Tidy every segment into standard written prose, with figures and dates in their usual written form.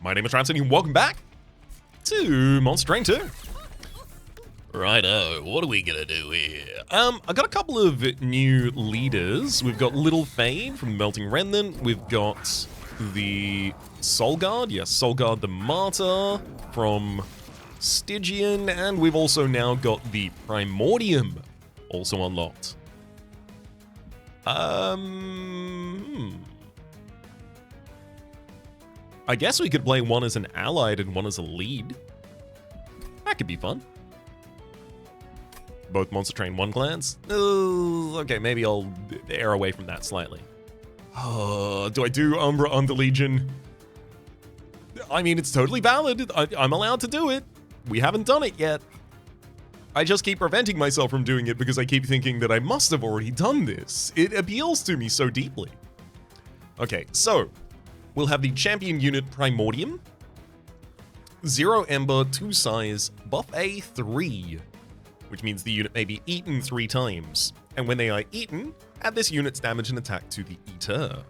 My name is Rhapsody and welcome back to Monster Train 2. Righto, what are we gonna do here? I got a couple of new leaders. We've got Little Fade from Melting Remnant. We've got the Soul Guard, yes, Soul Guard the Martyr from Stygian, and we've also now got the Primordium also unlocked. I guess we could play one as an allied and one as a lead. That could be fun. Both Monster Train 1 clans? Okay, maybe I'll err away from that slightly. Do I do Umbra under Legion? I mean, it's totally valid. I'm allowed to do it. We haven't done it yet. I just keep preventing myself from doing it because I keep thinking that I must have already done this. It appeals to me so deeply. Okay, so we'll have the champion unit Primordium, 0 Ember, 2 Size, buff A 3, which means the unit may be eaten 3 times. And when they are eaten, add this unit's damage and attack to the eater.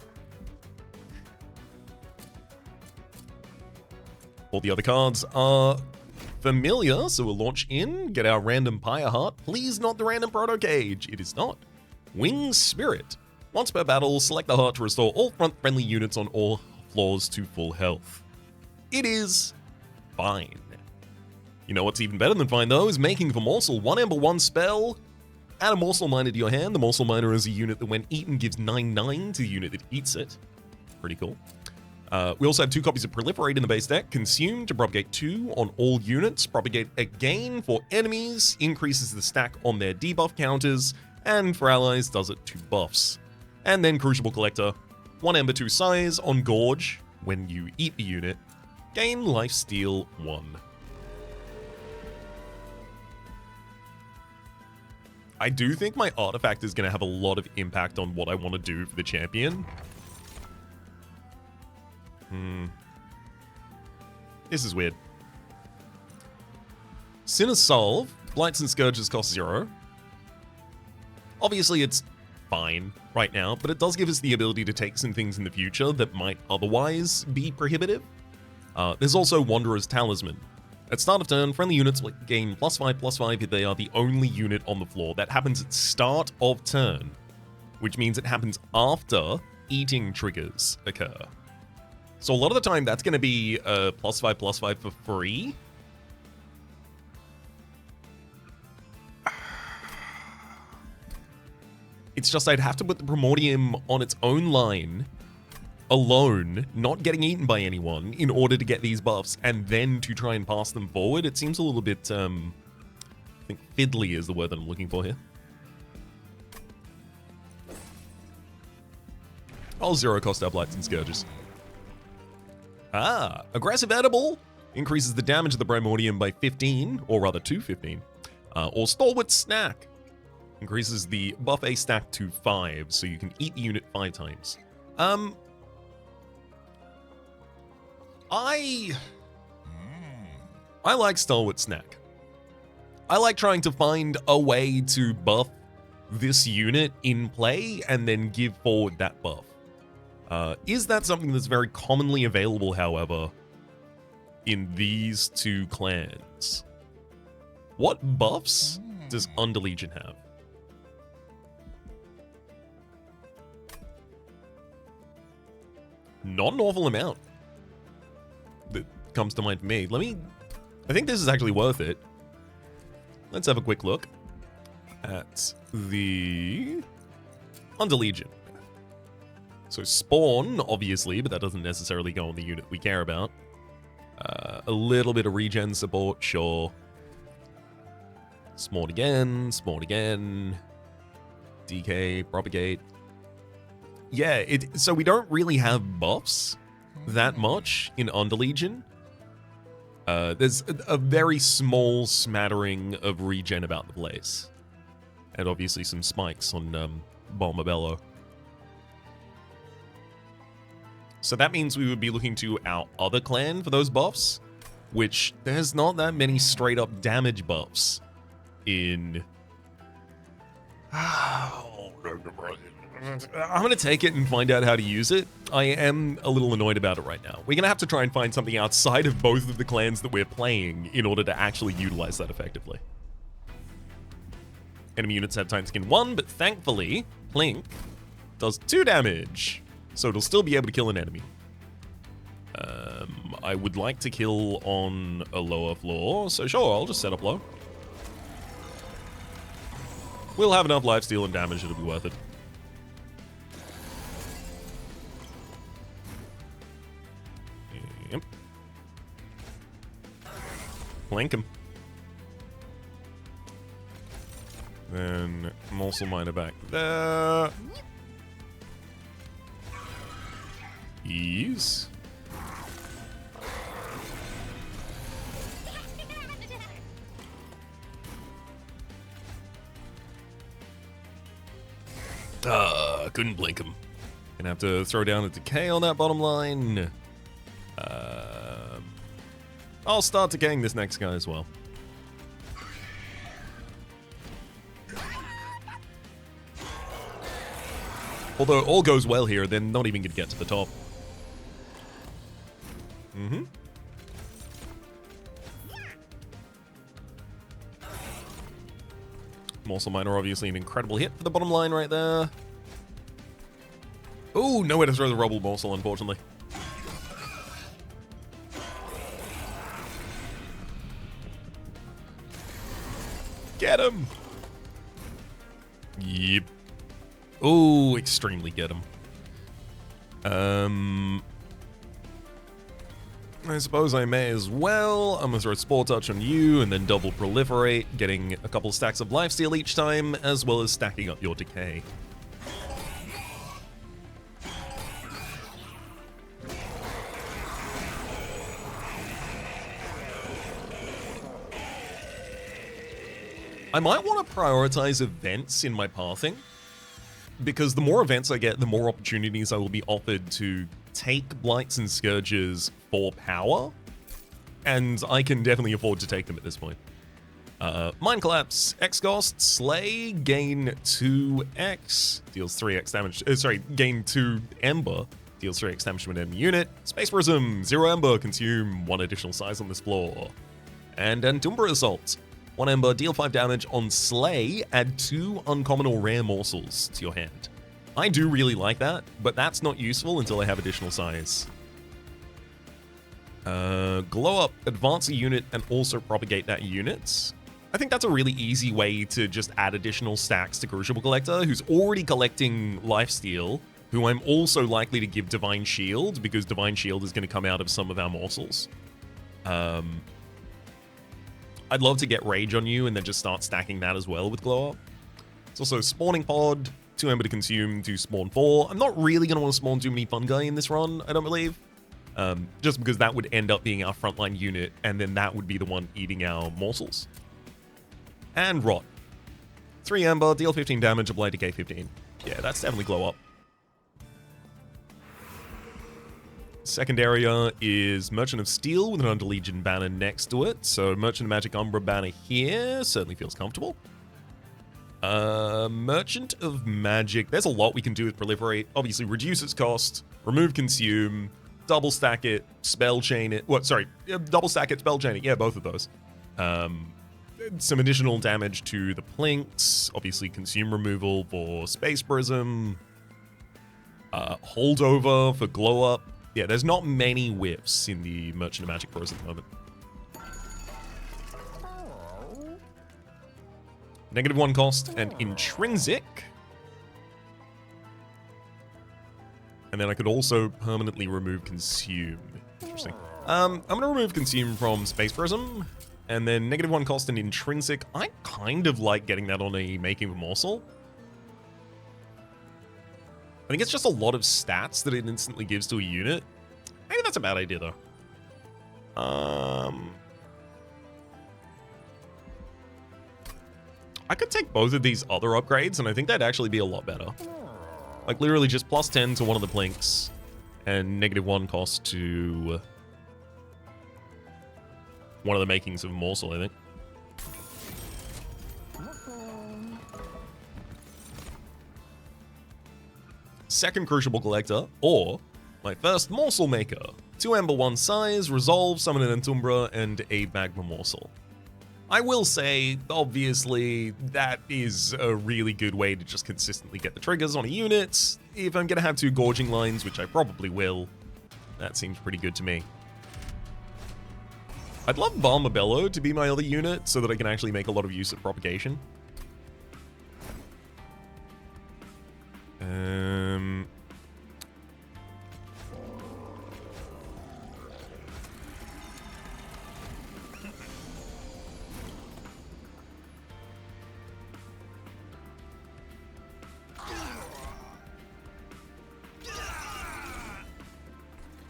All the other cards are familiar, so we'll launch in, get our random Pyre Heart. Please not the random Proto Cage. It is not. Wing Spirit. Once per battle, select the heart to restore all front-friendly units on all floors to full health. It is fine. You know what's even better than fine, though, is making the Morsel 1 Ember 1 spell. Add a Morsel Miner to your hand. The Morsel Miner is a unit that when eaten gives 9/9 to the unit that eats it. Pretty cool. We also have 2 copies of Proliferate in the base deck. Consume to propagate 2 on all units. Propagate again for enemies. Increases the stack on their debuff counters. And for allies, does it 2 buffs. And then Crucible Collector. 1 Ember 2 Size on Gorge. When you eat the unit, gain Lifesteal 1. I do think my artifact is going to have a lot of impact on what I want to do for the champion. This is weird. Sinner's Salve. Blights and Scourges cost 0. Obviously, it's fine right now, but it does give us the ability to take some things in the future that might otherwise be prohibitive. There's also Wanderer's Talisman. At start of turn, friendly units gain +5/+5 if they are the only unit on the floor. That happens at start of turn, which means it happens after eating triggers occur. So a lot of the time, that's going to be +5/+5 for free. It's just I'd have to put the Primordium on its own line, alone, not getting eaten by anyone, in order to get these buffs, and then to try and pass them forward. It seems a little bit, I think fiddly is the word that I'm looking for here. I'll 0 cost our Blights and Scourges. Aggressive Edible increases the damage of the Primordium by 15, or rather to 15. Or Stalwart Snack increases the buff A stack to 5, so you can eat the unit 5 times. I like Stalwart Snack. I like trying to find a way to buff this unit in play and then give forward that buff. Is that something that's very commonly available, however, in these 2 clans? What buffs does Under Legion have? Not an awful amount that comes to mind for me. I think this is actually worth it. Let's have a quick look at the Under Legion. So Spawn, obviously, but that doesn't necessarily go on the unit we care about. A little bit of regen support, sure. Spawn again, DK, propagate. Yeah, so we don't really have buffs that much in Under Legion. There's a very small smattering of regen about the place. And obviously some spikes on Bombabello. So that means we would be looking to our other clan for those buffs, which there's not that many straight up damage buffs in I'm going to take it and find out how to use it. I am a little annoyed about it right now. We're going to have to try and find something outside of both of the clans that we're playing in order to actually utilize that effectively. Enemy units have Titan Skin 1, but thankfully, Plink does 2 damage. So it'll still be able to kill an enemy. I would like to kill on a lower floor, so sure, I'll just set up low. We'll have enough lifesteal and damage, it'll be worth it. Yep. Flank him. Then Morsel Miner back there. Ease. Couldn't blink him. Gonna have to throw down a decay on that bottom line. I'll start decaying this next guy as well. Although all goes well here, they're not even gonna get to the top. Morsel Miner, obviously an incredible hit for the bottom line right there. Oh, nowhere to throw the Rubble Morsel, unfortunately. Get him! Yep. Oh, extremely get him. I suppose I may as well. I'm gonna throw Spore Touch on you and then double Proliferate, getting a couple stacks of lifesteal each time, as well as stacking up your decay. I might want to prioritize events in my pathing, because the more events I get, the more opportunities I will be offered to take Blights and Scourges for power, and I can definitely afford to take them at this point. Mind Collapse, X Ghost, Slay, gain 2x, deals 3x damage, gain 2 Ember, deals 3x damage to an enemy unit. Space Prism, 0 Ember, consume 1 additional size on this floor. And Antumbra Assault, 1 Ember, deal 5 damage on Slay, add 2 uncommon or rare morsels to your hand. I do really like that, but that's not useful until I have additional size. Glow Up, advance a unit and also propagate that unit. I think that's a really easy way to just add additional stacks to Crucible Collector, who's already collecting lifesteal, who I'm also likely to give Divine Shield, because Divine Shield is going to come out of some of our morsels. I'd love to get Rage on you and then just start stacking that as well with Glow Up. It's also Spawning Pod, 2 Ember to consume, to spawn 4. I'm not really going to want to spawn too many Fungi in this run, I don't believe. Just because that would end up being our frontline unit, and then that would be the one eating our morsels. And Rot. 3 Ember, deal 15 damage, apply Decay 15. Yeah, that's definitely Glow Up. Second area is Merchant of Steel with an Under Legion banner next to it. So Merchant of Magic Umbra banner here certainly feels comfortable. Merchant of Magic, there's a lot we can do with Proliferate. Obviously reduce its cost, remove Consume, double stack it, spell chain it. Double stack it, spell chain it. Yeah, both of those. Some additional damage to the Plinks, obviously consume removal for Space Prism, holdover for Glow Up. Yeah, there's not many whiffs in the Merchant of Magic pros at the moment. -1 cost and intrinsic. And then I could also permanently remove consume. Interesting. I'm gonna remove consume from Space Prism, and then -1 cost and intrinsic. I kind of like getting that on a Making of a Morsel. I think it's just a lot of stats that it instantly gives to a unit. Maybe that's a bad idea though. I could take both of these other upgrades, and I think that'd actually be a lot better. Like, literally just +10 to one of the Plinks, and -1 cost to one of the Makings of a Morsel, I think. second Crucible Collector, or my first Morsel Maker. 2 Ember, 1 Size, Resolve, Summon an Entumbra, and a Magma Morsel. I will say, obviously, that is a really good way to just consistently get the triggers on a unit. If I'm going to have 2 Gorging Lines, which I probably will, that seems pretty good to me. I'd love Balmabello to be my other unit so that I can actually make a lot of use of Propagation.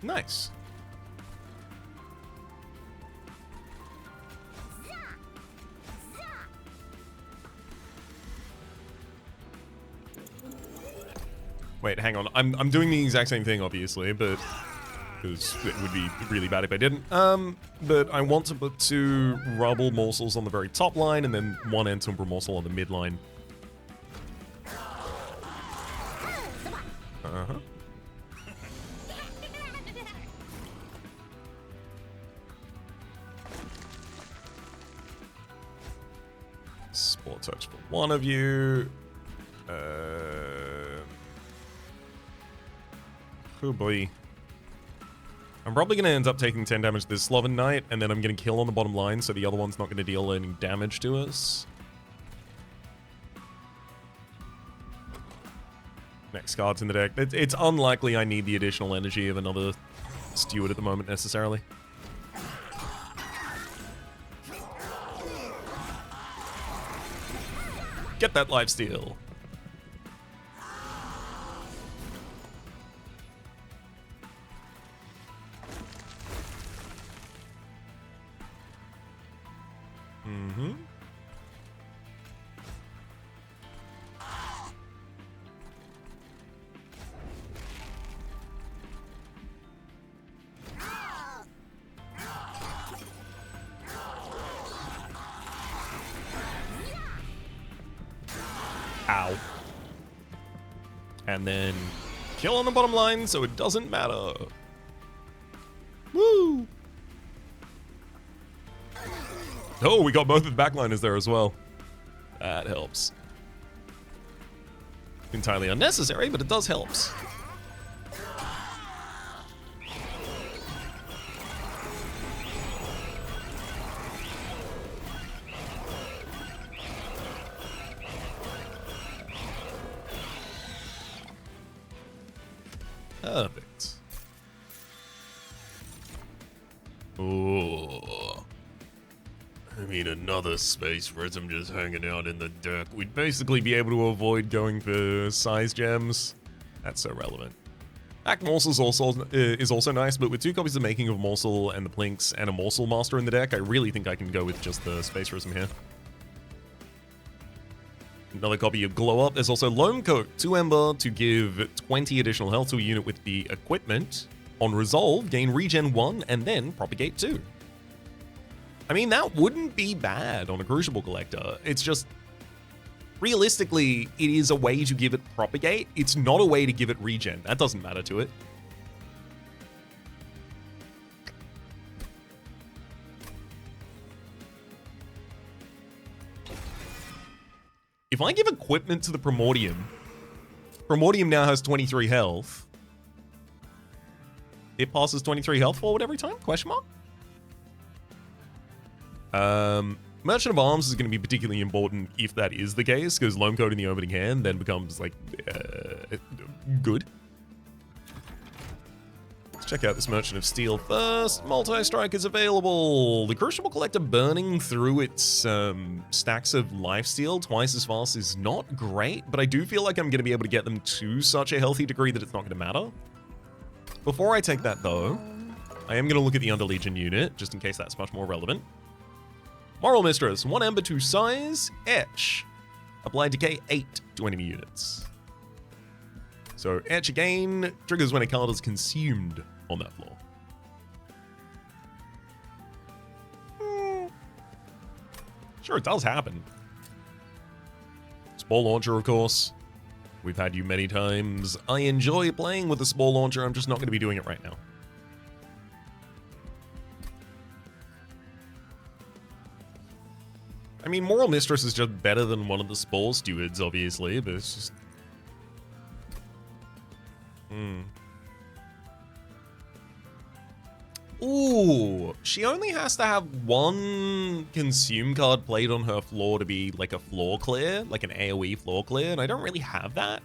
Nice. Wait, hang on. I'm doing the exact same thing, obviously, but because it would be really bad if I didn't. But I want to put 2 Rubble Morsels on the very top line, and then 1 Entumbra Morsel on the mid line. Sport Touch for 1 of you. Oh boy. I'm probably going to end up taking 10 damage to this Sloven Knight, and then I'm going to kill on the bottom line, so the other one's not going to deal any damage to us. Next card's in the deck. It's unlikely I need the additional energy of another Steward at the moment, necessarily. Get that lifesteal. Ow. And then kill on the bottom line so it doesn't matter. Woo! Oh, we got both of the backliners there as well. That helps. Entirely unnecessary, but it does help. Perfect. Oh. I mean, another Space Rhythm just hanging out in the deck. We'd basically be able to avoid going for size gems. That's so relevant. Act Morsel is also nice, but with 2 copies of Making of Morsel and the Plinks and a Morsel Master in the deck, I really think I can go with just the Space Rhythm here. Another copy of Glow Up. There's also Loam Coat, 2 Ember to give 20 additional health to a unit with the equipment. On Resolve, gain Regen 1 and then Propagate 2. I mean, that wouldn't be bad on a Crucible Collector. It's just, realistically, it is a way to give it Propagate. It's not a way to give it Regen. That doesn't matter to it. If I give equipment to the Primordium, Primordium now has 23 health. It passes 23 health forward every time? Question mark? Merchant of Arms is going to be particularly important if that is the case, because Loam Coat in the opening hand then becomes, like, good. Let's check out this Merchant of Steel first. Multi-Strike is available. The Crucible Collector burning through its stacks of lifesteal twice as fast is not great, but I do feel like I'm going to be able to get them to such a healthy degree that it's not going to matter. Before I take that, though, I am going to look at the Underlegion unit, just in case that's much more relevant. Moral Mistress, 1 Ember, 2 Size, Etch. Apply Decay 8 to enemy units. So Etch again triggers when a card is consumed on that floor. Sure, it does happen. Spore Launcher, of course. We've had you many times. I enjoy playing with a small launcher. I'm just not going to be doing it right now. I mean, Moral Mistress is just better than one of the Spore Stewards, obviously, but it's just... Ooh, she only has to have one consume card played on her floor to be like a floor clear, like an AoE floor clear, and I don't really have that.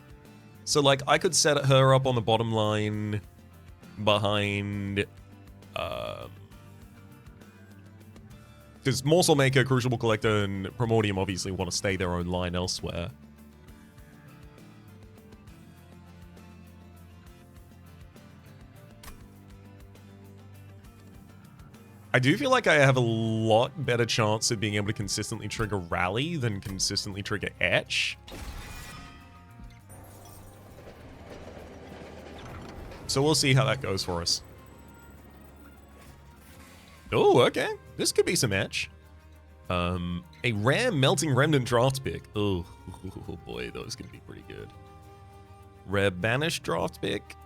So, like, I could set her up on the bottom line behind... Because Morsel Maker, Crucible Collector, and Primordium obviously want to stay their own line elsewhere. I do feel like I have a lot better chance of being able to consistently trigger Rally than consistently trigger Etch. So we'll see how that goes for us. Oh, okay. This could be some Etch. A rare Melting Remnant draft pick. Oh boy, those can be pretty good. Rare Banished draft pick.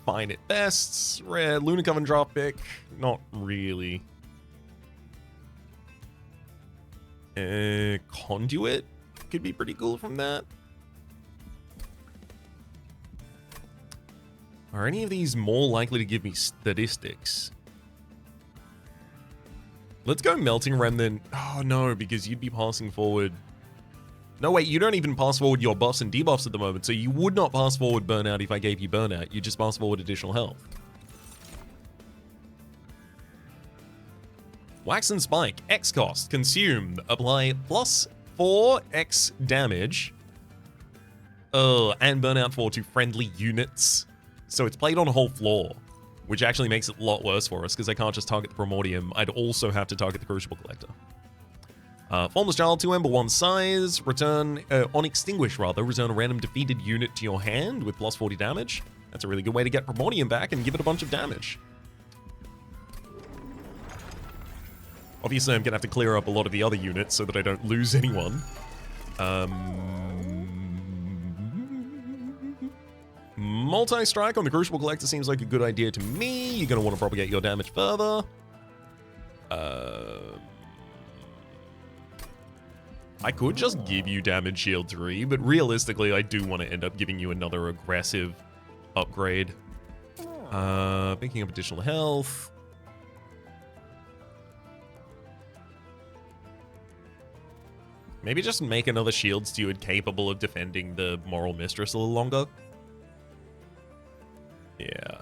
Fine at best. Rare Lunacoven draft pick. Not really. Conduit could be pretty cool from that. Are any of these more likely to give me statistics? Let's go Melting Remnant. Oh no, because you'd be passing forward. No, wait, you don't even pass forward your buffs and debuffs at the moment, so you would not pass forward Burnout if I gave you Burnout. You just pass forward additional health. Wax and Spike, X cost, consume, apply +4x damage. Oh, and Burnout 4 to friendly units. So it's played on a whole floor, which actually makes it a lot worse for us, because I can't just target the Primordium. I'd also have to target the Crucible Collector. Formless Child, 2 Ember, 1 size. Return, on Extinguish rather, return a random defeated unit to your hand with +40 damage. That's a really good way to get Primordium back and give it a bunch of damage. Obviously, I'm going to have to clear up a lot of the other units so that I don't lose anyone. Multi-strike on the Crucible Collector seems like a good idea to me. You're going to want to propagate your damage further. I could just give you damage shield 3, but realistically, I do want to end up giving you another aggressive upgrade. Picking up additional health. Maybe just make another shield steward capable of defending the Moral Mistress a little longer. Yeah.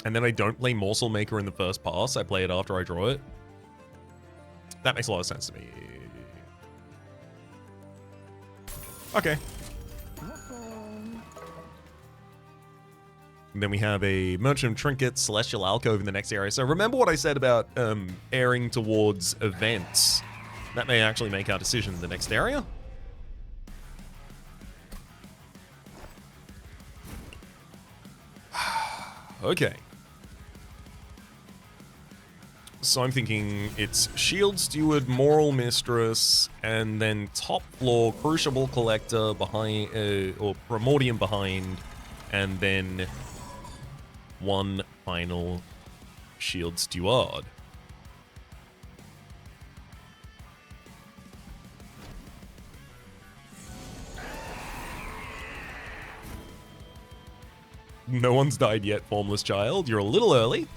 And then I don't play Morsel Maker in the first pass. I play it after I draw it. That makes a lot of sense to me. Okay. And then we have a Merchant of Trinkets, Celestial Alcove in the next area. So remember what I said about airing towards events. That may actually make our decision in the next area. Okay. So I'm thinking it's Shield Steward, Moral Mistress, and then top floor Crucible Collector behind, or Primordium behind, and then one final Shield Steward. No one's died yet, Formless Child. You're a little early.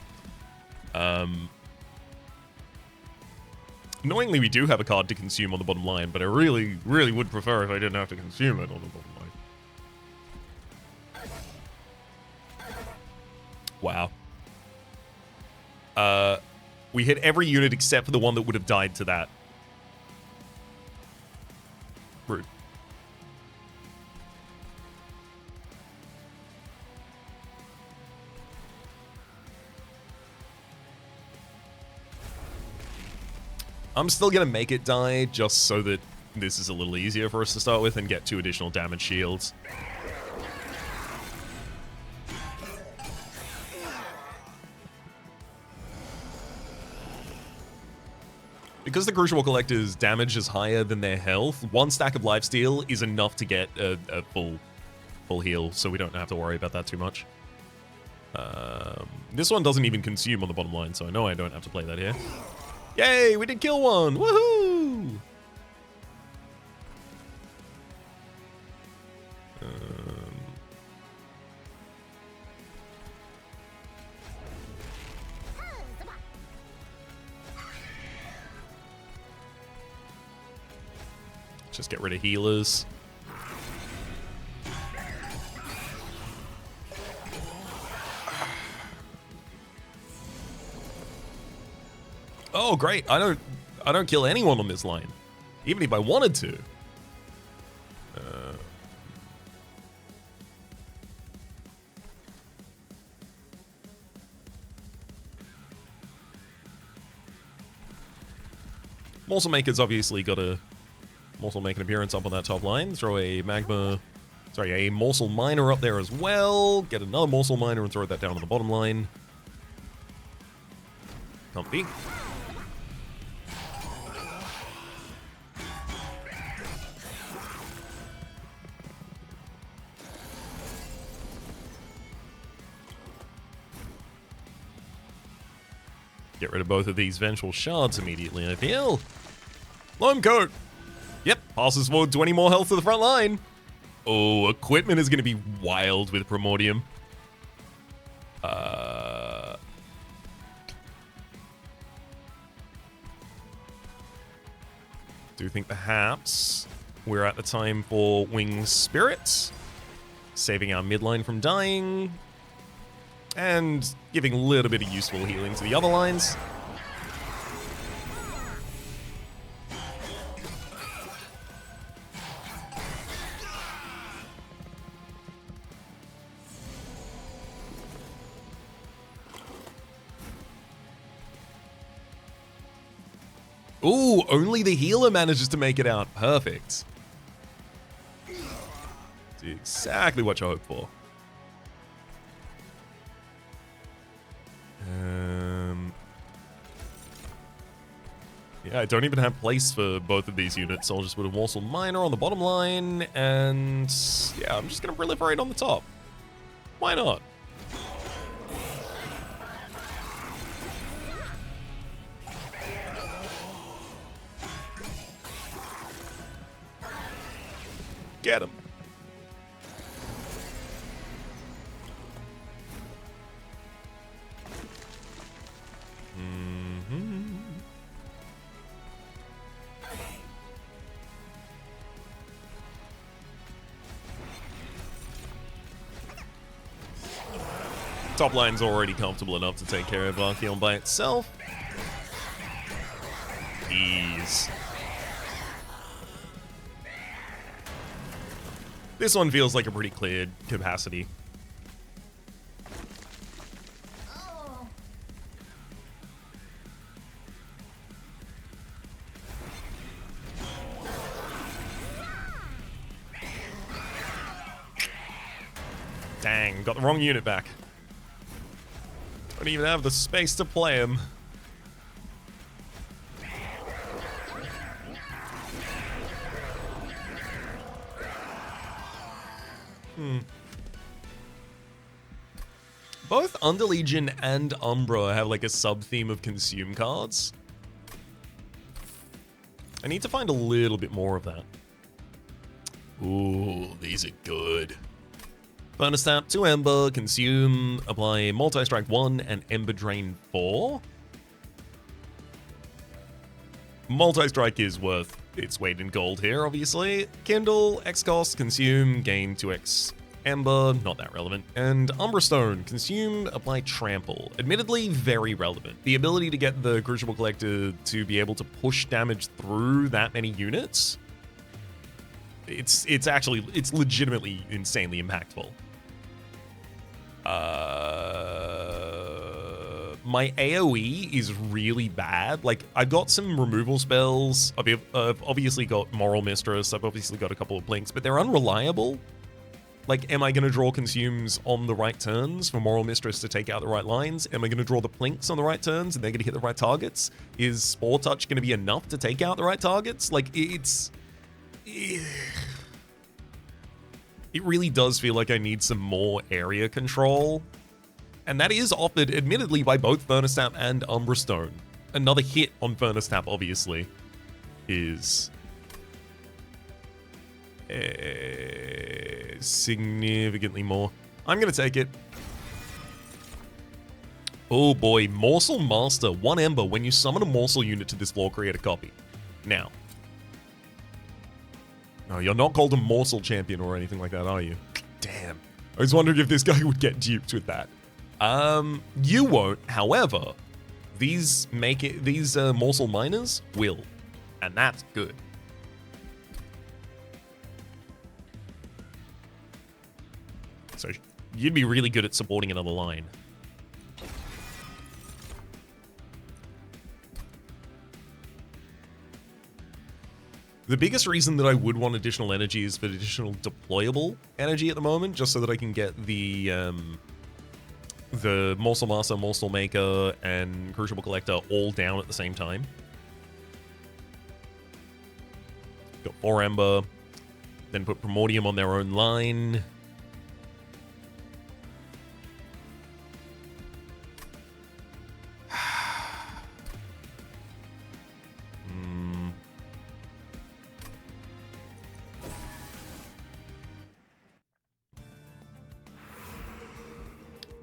Annoyingly, we do have a card to consume on the bottom line, but I really, really would prefer if I didn't have to consume it on the bottom line. Wow. We hit every unit except for the one that would have died to that. Rude. I'm still going to make it die just so that this is a little easier for us to start with and get 2 additional damage shields. Because the Crucible Collector's damage is higher than their health, one stack of lifesteal is enough to get a full heal, so we don't have to worry about that too much. This one doesn't even consume on the bottom line, so I know I don't have to play that here. Yay, we did kill one! Woohoo! Just get rid of healers. Oh, great. I don't kill anyone on this line. Even if I wanted to. Morsel Maker's obviously got a Morsel make an appearance up on that top line. Throw a Morsel Miner up there as well. Get another Morsel Miner and throw that down on the bottom line. Comfy. Get rid of both of these Vengeful Shards immediately, I feel. Loam Coat! Yep, passes forward 20 more health to the front line. Oh, equipment is going to be wild with Primordium. Do think perhaps we're at the time for Winged Spirit. Saving our midline from dying. And giving a little bit of useful healing to the other lines. Ooh, only the healer manages to make it out. Perfect. That's exactly what you hope for. Yeah, I don't even have place for both of these units, so I'll just put a Morsel Miner on the bottom line, and yeah, I'm just going to proliferate on the top. Why not? Get him. Top line's already comfortable enough to take care of Archeon by itself. Ease. This one feels like a pretty cleared capacity. Dang, got the wrong unit back. Don't even have the space to play him. Both Underlegion and Umbra have like a sub-theme of consume cards. I need to find a little bit more of that. Ooh, these are good. Furnace Tap, 2 Ember, Consume, apply Multi-Strike 1 and Ember Drain 4. Multi-Strike is worth its weight in gold here, obviously. Kindle, X cost, Consume, gain 2x Ember, not that relevant. And Umbra Stone, Consume, apply Trample. Admittedly, very relevant. The ability to get the Crucible Collector to be able to push damage through that many units, it's legitimately insanely impactful. My AoE is really bad. Like, I've got some removal spells. I've obviously got Moral Mistress. I've obviously got a couple of Blinks, but they're unreliable. Like, am I going to draw Consumes on the right turns for Moral Mistress to take out the right lines? Am I going to draw the Plinks on the right turns and they're going to hit the right targets? Is Spore Touch going to be enough to take out the right targets? Like, it really does feel like I need some more area control. And that is offered, admittedly, by both Furnace Tap and Umbra Stone. Another hit on Furnace Tap, obviously, is significantly more. I'm going to take it. Oh boy, Morsel Master. 1 Ember. When you summon a Morsel unit to this floor, create a copy. Now. No, you're not called a Morsel Champion or anything like that, are you? Damn. I was wondering if this guy would get duped with that. You won't. However, these Morsel Miners will. And that's good. So you'd be really good at supporting another line. The biggest reason that I would want additional energy is for additional deployable energy at the moment, just so that I can get the Morsel Master, Morsel Maker, and Crucible Collector all down at the same time. Got 4 Ember, then put Primordium on their own line.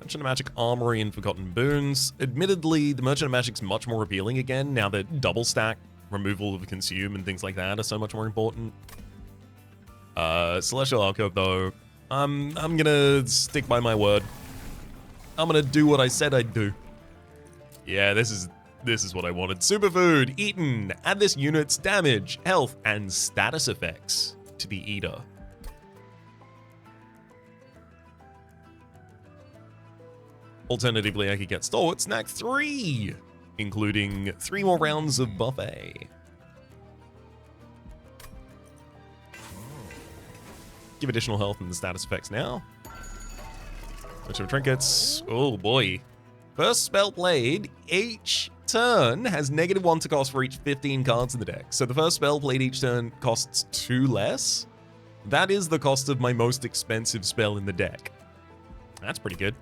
Merchant of Magic Armory and Forgotten Boons. Admittedly, the Merchant of Magic's much more appealing again now that double stack, removal of Consume, and things like that are so much more important. Celestial Alcove, though, I'm gonna stick by my word. I'm gonna do what I said I'd do. Yeah, this is what I wanted. Superfood, eaten. Add this unit's damage, health, and status effects to the Eater. Alternatively, I could get Stalwart Snack 3, including 3 more rounds of buffet. Give additional health and the status effects now. Bunch of trinkets. Oh boy. First spell played each turn has -1 to cost for each 15 cards in the deck. So the first spell played each turn costs 2 less. That is the cost of my most expensive spell in the deck. That's pretty good.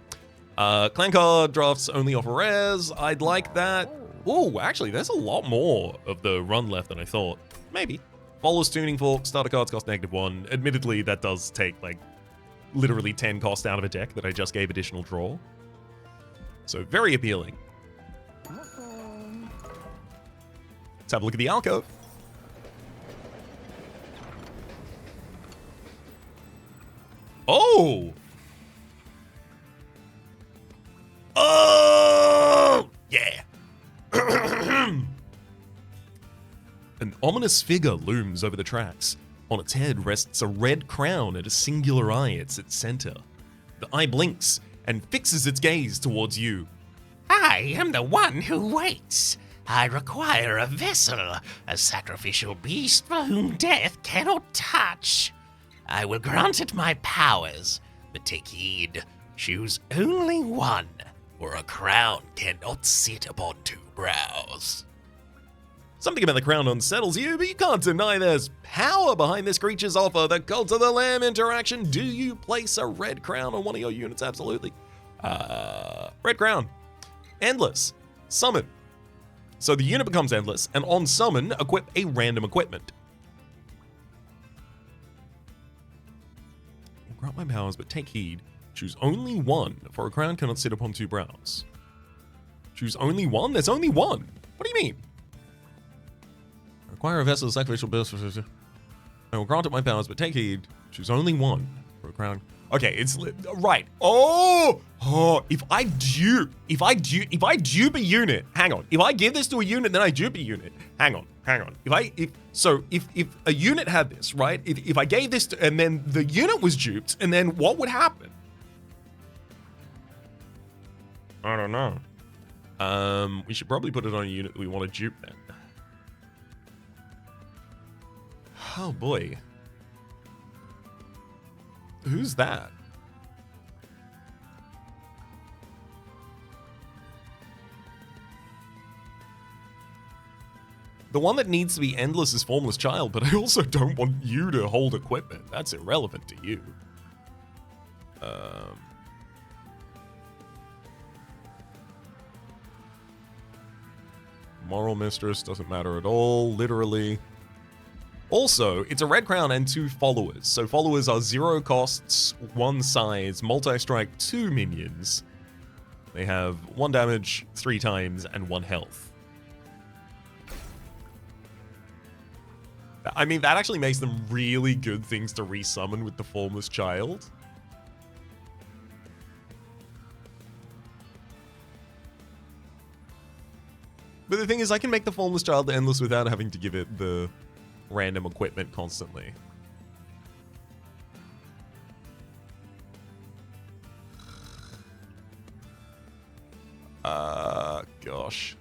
Clan card drafts only offer rares. I'd like that. Oh, actually, there's a lot more of the run left than I thought. Maybe. Follows Tuning Fork. Starter cards cost -1. Admittedly, that does take, like, literally 10 cost out of a deck that I just gave additional draw. So, very appealing. Let's have a look at the alcove. Oh! Oh! Yeah. An ominous figure looms over the tracks. On its head rests a red crown and a singular eye at its center. The eye blinks and fixes its gaze towards you. I am the one who waits. I require a vessel, a sacrificial beast for whom death cannot touch. I will grant it my powers, but take heed, choose only one, or a crown cannot sit upon 2 brows. Something about the crown unsettles you, but you can't deny there's power behind this creature's offer. The Cult of the Lamb interaction. Do you place a red crown on one of your units? Absolutely. Red crown. Endless. Summon. So the unit becomes endless, and on summon, equip a random equipment. Grant my powers, but take heed. Choose only one, for a crown cannot sit upon 2 brows. Choose only one? There's only one. What do you mean? Acquire a vessel, sacrificial burst. I will grant it my powers, but take heed. Choose only one for a crown. Okay, it's right. Oh, if I dupe a unit. Hang on. If I give this to a unit, then I dupe a unit. Hang on. If a unit had this, right? If I gave this to, and then the unit was duped, and then what would happen? I don't know. We should probably put it on a unit that we want to dupe then. Oh boy. Who's that? The one that needs to be endless is Formless Child, but I also don't want you to hold equipment. That's irrelevant to you. Moral Mistress doesn't matter at all, literally. Also, it's a red crown and 2 followers. So followers are 0 costs, 1 size, multi-strike, 2 minions. They have 1 damage 3 times and 1 health. I mean, that actually makes them really good things to resummon with the Formless Child. But the thing is, I can make the Formless Child endless without having to give it the random equipment constantly. Gosh.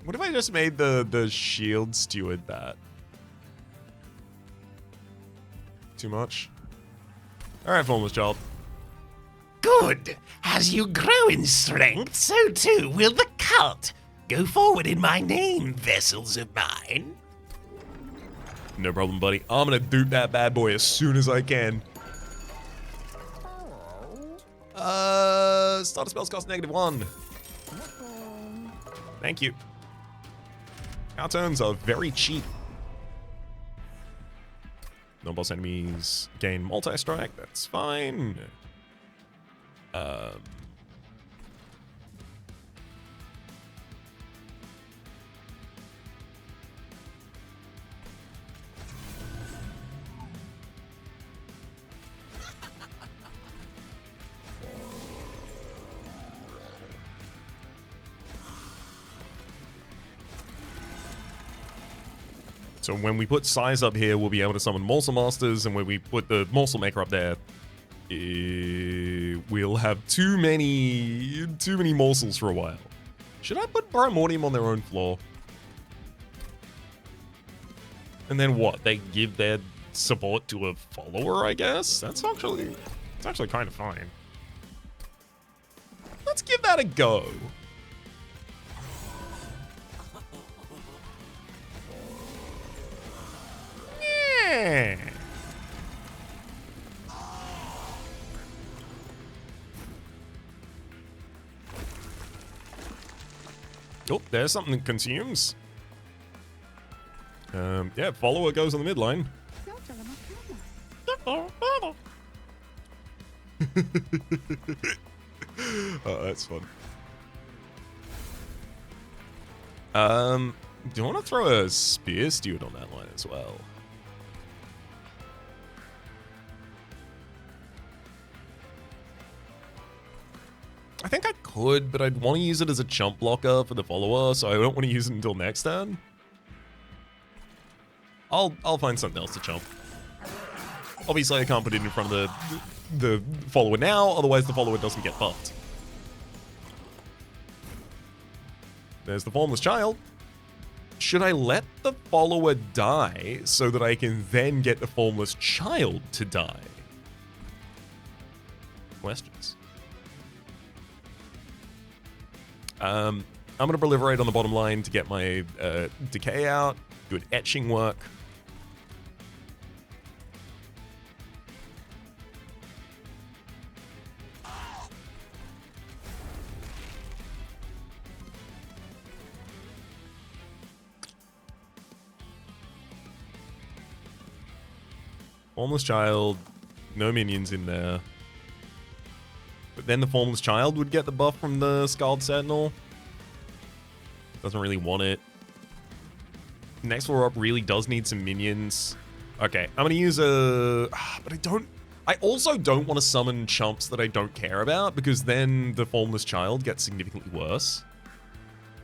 What if I just made the shield steward that? Too much? Alright, Formless Child. Good. As you grow in strength, so too will the cult. Go forward in my name, vessels of mine. No problem, buddy. I'm gonna dupe that bad boy as soon as I can. Starter spells cost -1. Thank you. Our turns are very cheap. Non-boss enemies gain multi-strike, that's fine. So when we put Size up here, we'll be able to summon Morsel Masters, and when we put the Morsel Maker up there, we'll have too many morsels for a while. Should I put Primordium on their own floor? And then what? They give their support to a follower, I guess? That's actually kind of fine. Let's give that a go. Yeah. Oh, there's something that consumes. Yeah, follower goes on the midline. Oh, that's fun. Do you want to throw a Spear Steward on that line as well? I think I could, but I'd want to use it as a chump blocker for the follower, so I don't want to use it until next turn. I'll find something else to chump. Obviously, I can't put it in front of the follower now, otherwise the follower doesn't get buffed. There's the Formless Child. Should I let the follower die so that I can then get the Formless Child to die? Questions. I'm going to proliferate on the bottom line to get my decay out. Good etching work. Formless Child, no minions in there. But then the Formless Child would get the buff from the Scald Sentinel. Doesn't really want it. Next floor up really does need some minions. Okay, I'm gonna use a... But I also don't want to summon chumps that I don't care about, because then the Formless Child gets significantly worse.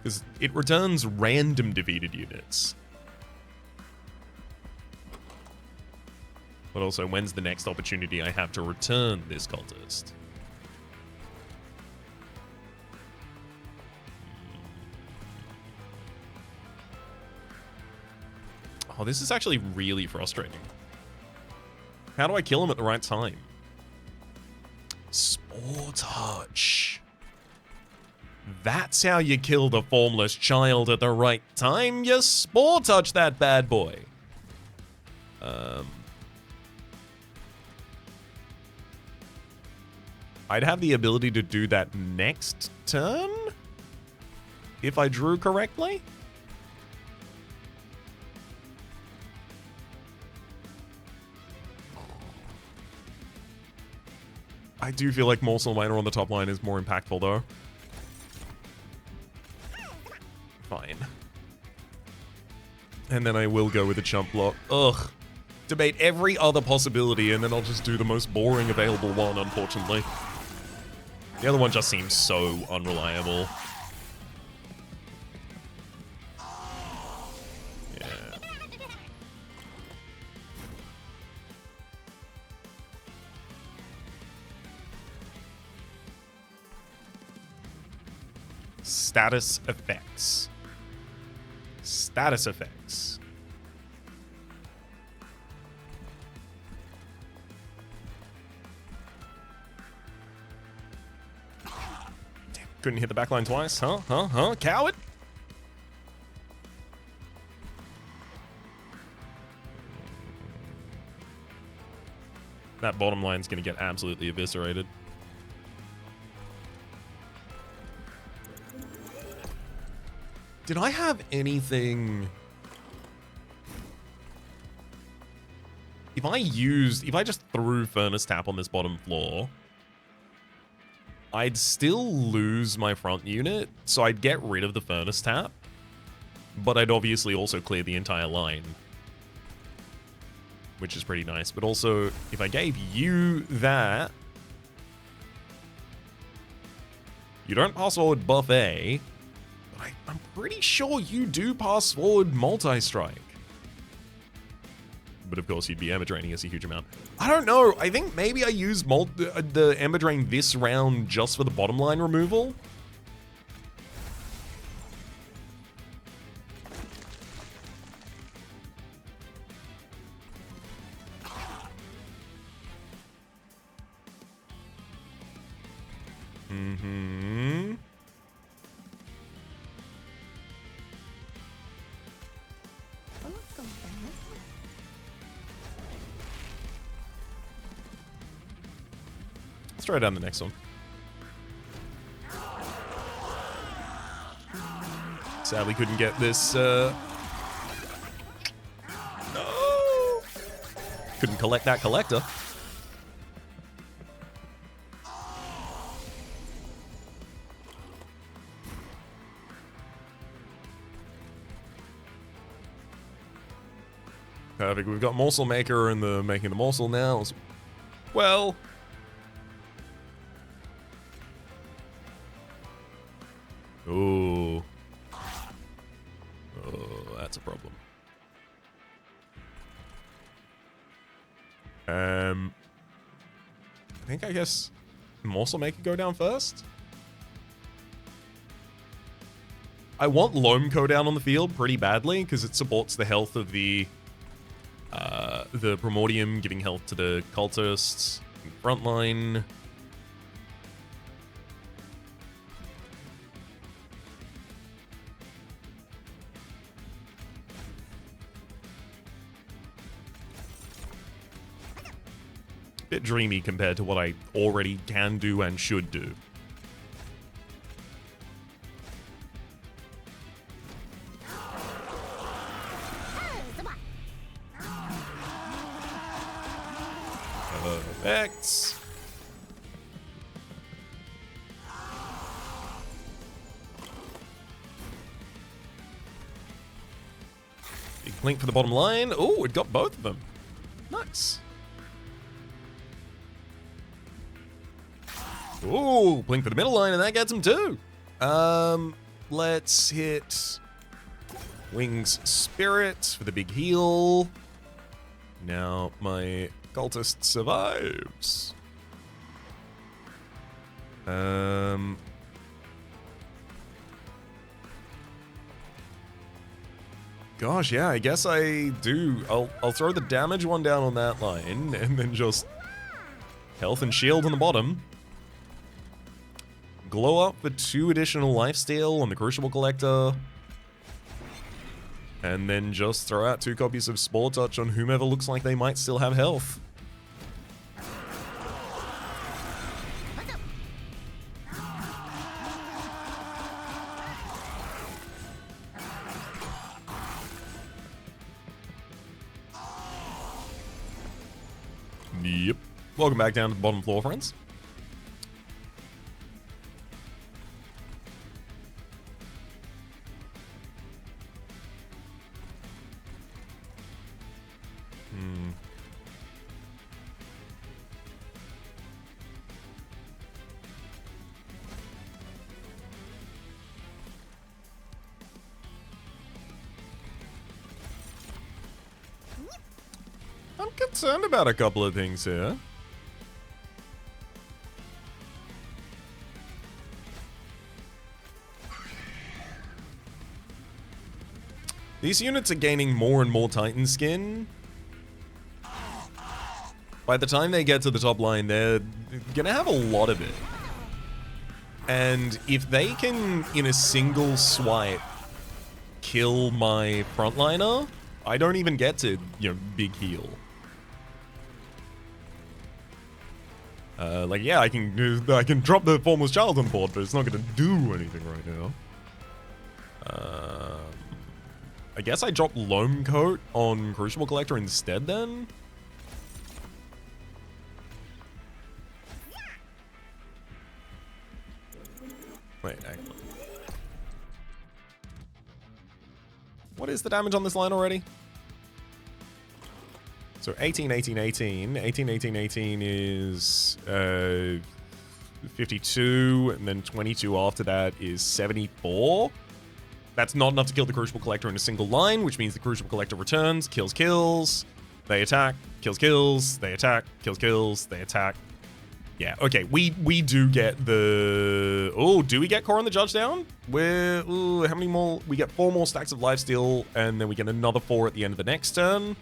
Because it returns random defeated units. But also, when's the next opportunity I have to return this cultist? Oh, this is actually really frustrating. How do I kill him at the right time? Spore Touch. That's how you kill the formless child at the right time. You Spore Touch that bad boy. I'd have the ability to do that next turn, if I drew correctly. I do feel like Morsel Miner on the top line is more impactful, though. Fine. And then I will go with a chump block. Ugh. Debate every other possibility, and then I'll just do the most boring available one, unfortunately. The other one just seems so unreliable. Yeah. Status effects. Status effects. Couldn't hit the backline twice, huh? Coward! That bottom line's gonna get absolutely eviscerated. Did I have anything... If I just threw Furnace Tap on this bottom floor, I'd still lose my front unit, so I'd get rid of the Furnace Tap, but I'd obviously also clear the entire line, which is pretty nice. But also, if I gave you that, you don't pass forward buffet, but I'm pretty sure you do pass forward multi-strike. But of course, you'd be Ember Draining us a huge amount. I don't know. I think maybe I use the Ember Drain this round just for the bottom line removal. Mm-hmm. Let's try down the next one. Sadly couldn't get this, no! Couldn't collect that collector. Perfect. We've got Morsel Maker and the making the morsel now as well. Ooh. Oh, that's a problem. I guess Morsel Maker go down first. I want Loam down on the field pretty badly because it supports the health of the Primordium, giving health to the cultists in front line. Bit dreamy compared to what I already can do and should do. Perfect. Big blink for the bottom line. Oh, it got both of them. Nice. Ooh, blink for the middle line, and that gets him too. Let's hit Wings Spirit for the big heal. Now my cultist survives. Gosh, yeah, I guess I do. I'll throw the damage one down on that line, and then just health and shield on the bottom. Glow up for 2 additional lifesteal on the Crucible Collector. And then just throw out 2 copies of Spore Touch on whomever looks like they might still have health. Yep. Welcome back down to the bottom floor, friends. I'm concerned about a couple of things here. These units are gaining more and more Titan skin. By the time they get to the top line, they're gonna have a lot of it. And if they can, in a single swipe, kill my frontliner, I don't even get to, big heal. Like, yeah, I can drop the Formless Child on board, but it's not gonna do anything right now. I guess I drop Loam Coat on Crucible Collector instead then? Wait, actually. What is the damage on this line already? So 18, 18, 18. 18, 18, 18 is 52, and then 22 after that is 74. That's not enough to kill the Crucible Collector in a single line, which means the Crucible Collector returns, kills, kills, they attack, kills, kills, they attack, kills, kills, they attack. Yeah, okay, we do get the... Oh, do we get Core on the Judge down? Ooh, how many more? We get 4 more stacks of lifesteal, and then we get another 4 at the end of the next turn.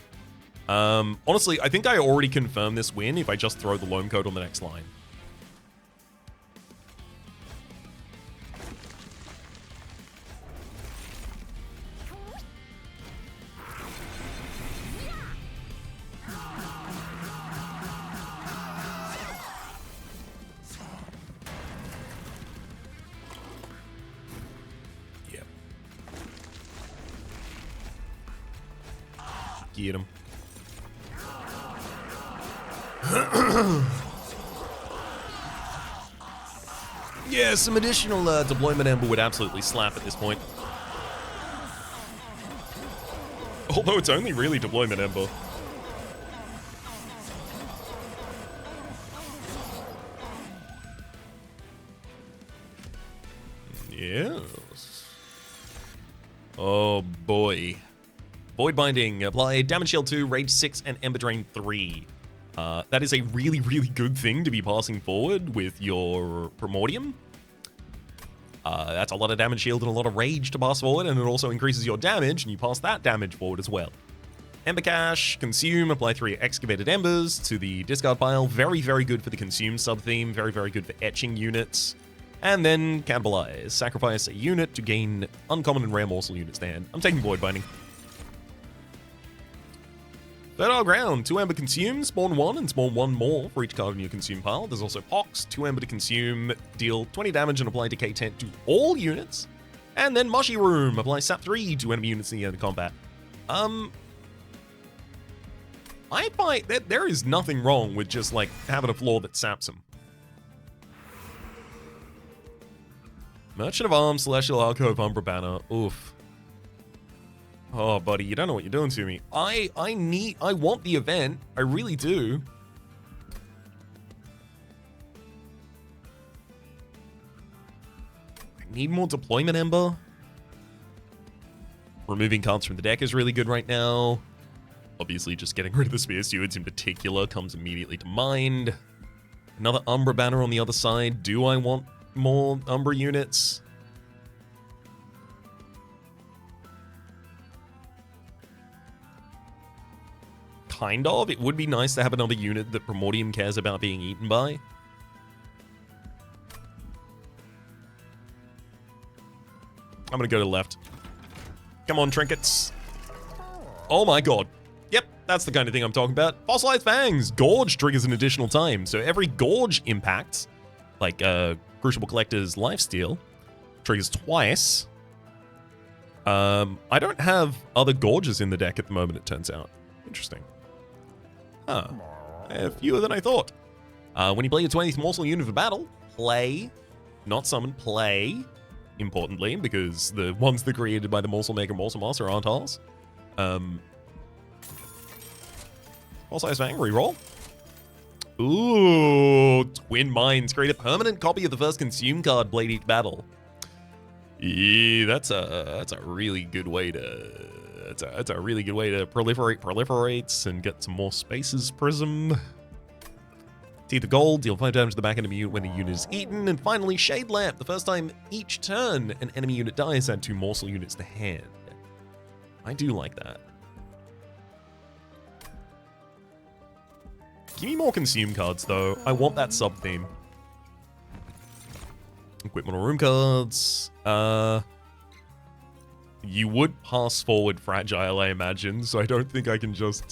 Honestly, I think I already confirmed this win if I just throw the Loam Code on the next line. Get him. Yeah, some additional deployment ember would absolutely slap at this point. Although it's only really deployment ember. Yes. Oh boy. Void Binding, apply Damage Shield 2, Rage 6, and Ember Drain 3. That is a really, really good thing to be passing forward with your Primordium. That's a lot of Damage Shield and a lot of Rage to pass forward, and it also increases your damage, and you pass that damage forward as well. Ember Cache, Consume, apply 3 Excavated Embers to the discard pile. Very, very good for the Consume sub-theme, very, very good for etching units. And then Cannibalize, sacrifice a unit to gain uncommon and rare morsel units to hand. I'm taking Void Binding. Fertile Ground, 2 Ember Consume, spawn 1 and spawn 1 more for each card in your Consume pile. There's also Pox, 2 Ember to Consume, deal 20 damage and apply Decay 10 to all units. And then Mushy Room, apply Sap 3 to enemy units in the end of combat. I find that there is nothing wrong with just, like, having a floor that saps them. Merchant of Arms, Celestial Alcove, Umbra Banner, oof. Oh, buddy, you don't know what you're doing to me. I want the event. I really do. I need more deployment ember. Removing cards from the deck is really good right now. Obviously, just getting rid of the Spear Stewards in particular comes immediately to mind. Another Umbra Banner on the other side. Do I want more Umbra units? kind of. It would be nice to have another unit that Primordium cares about being eaten by. I'm gonna go to the left. Come on, trinkets. Oh my god. Yep, that's the kind of thing I'm talking about. Fossilized Fangs. Gorge triggers an additional time. So every Gorge impact, like Crucible Collector's Lifesteal, triggers twice. I don't have other Gorges in the deck at the moment, it turns out. Interesting. Huh. Fewer than I thought. When you play your 20th morsel unit for battle, play, not summon, play, importantly, because the ones that are created by the Morsel Maker and Morsel Master aren't ours. Fossilized Fang, reroll. Ooh, Twin Minds. Create a permanent copy of the first consume card, Blade each battle. Yeah, that's a really good way to that's a really good way to proliferates and get some more spaces. Prism. Teeth of Gold, deal 5 damage to the back enemy unit when the unit is eaten. And finally, Shade Lamp. The first time each turn an enemy unit dies, add 2 morsel units to hand. I do like that. Give me more consume cards, though. I want that sub-theme. Equipment or room cards. You would pass forward Fragile, I imagine, so I don't think I can just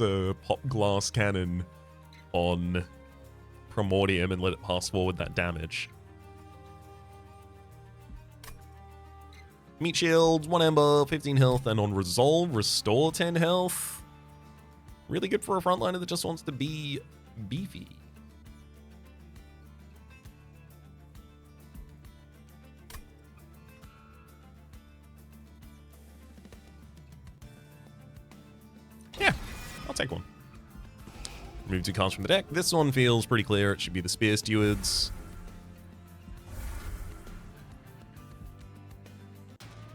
pop Glass Cannon on Primordium and let it pass forward that damage. Meat Shield, 1 Ember, 15 health, and on Resolve, restore 10 health. Really good for a frontliner that just wants to be beefy. Yeah, I'll take one. Remove 2 cards from the deck. This one feels pretty clear. It should be the Spear Stewards.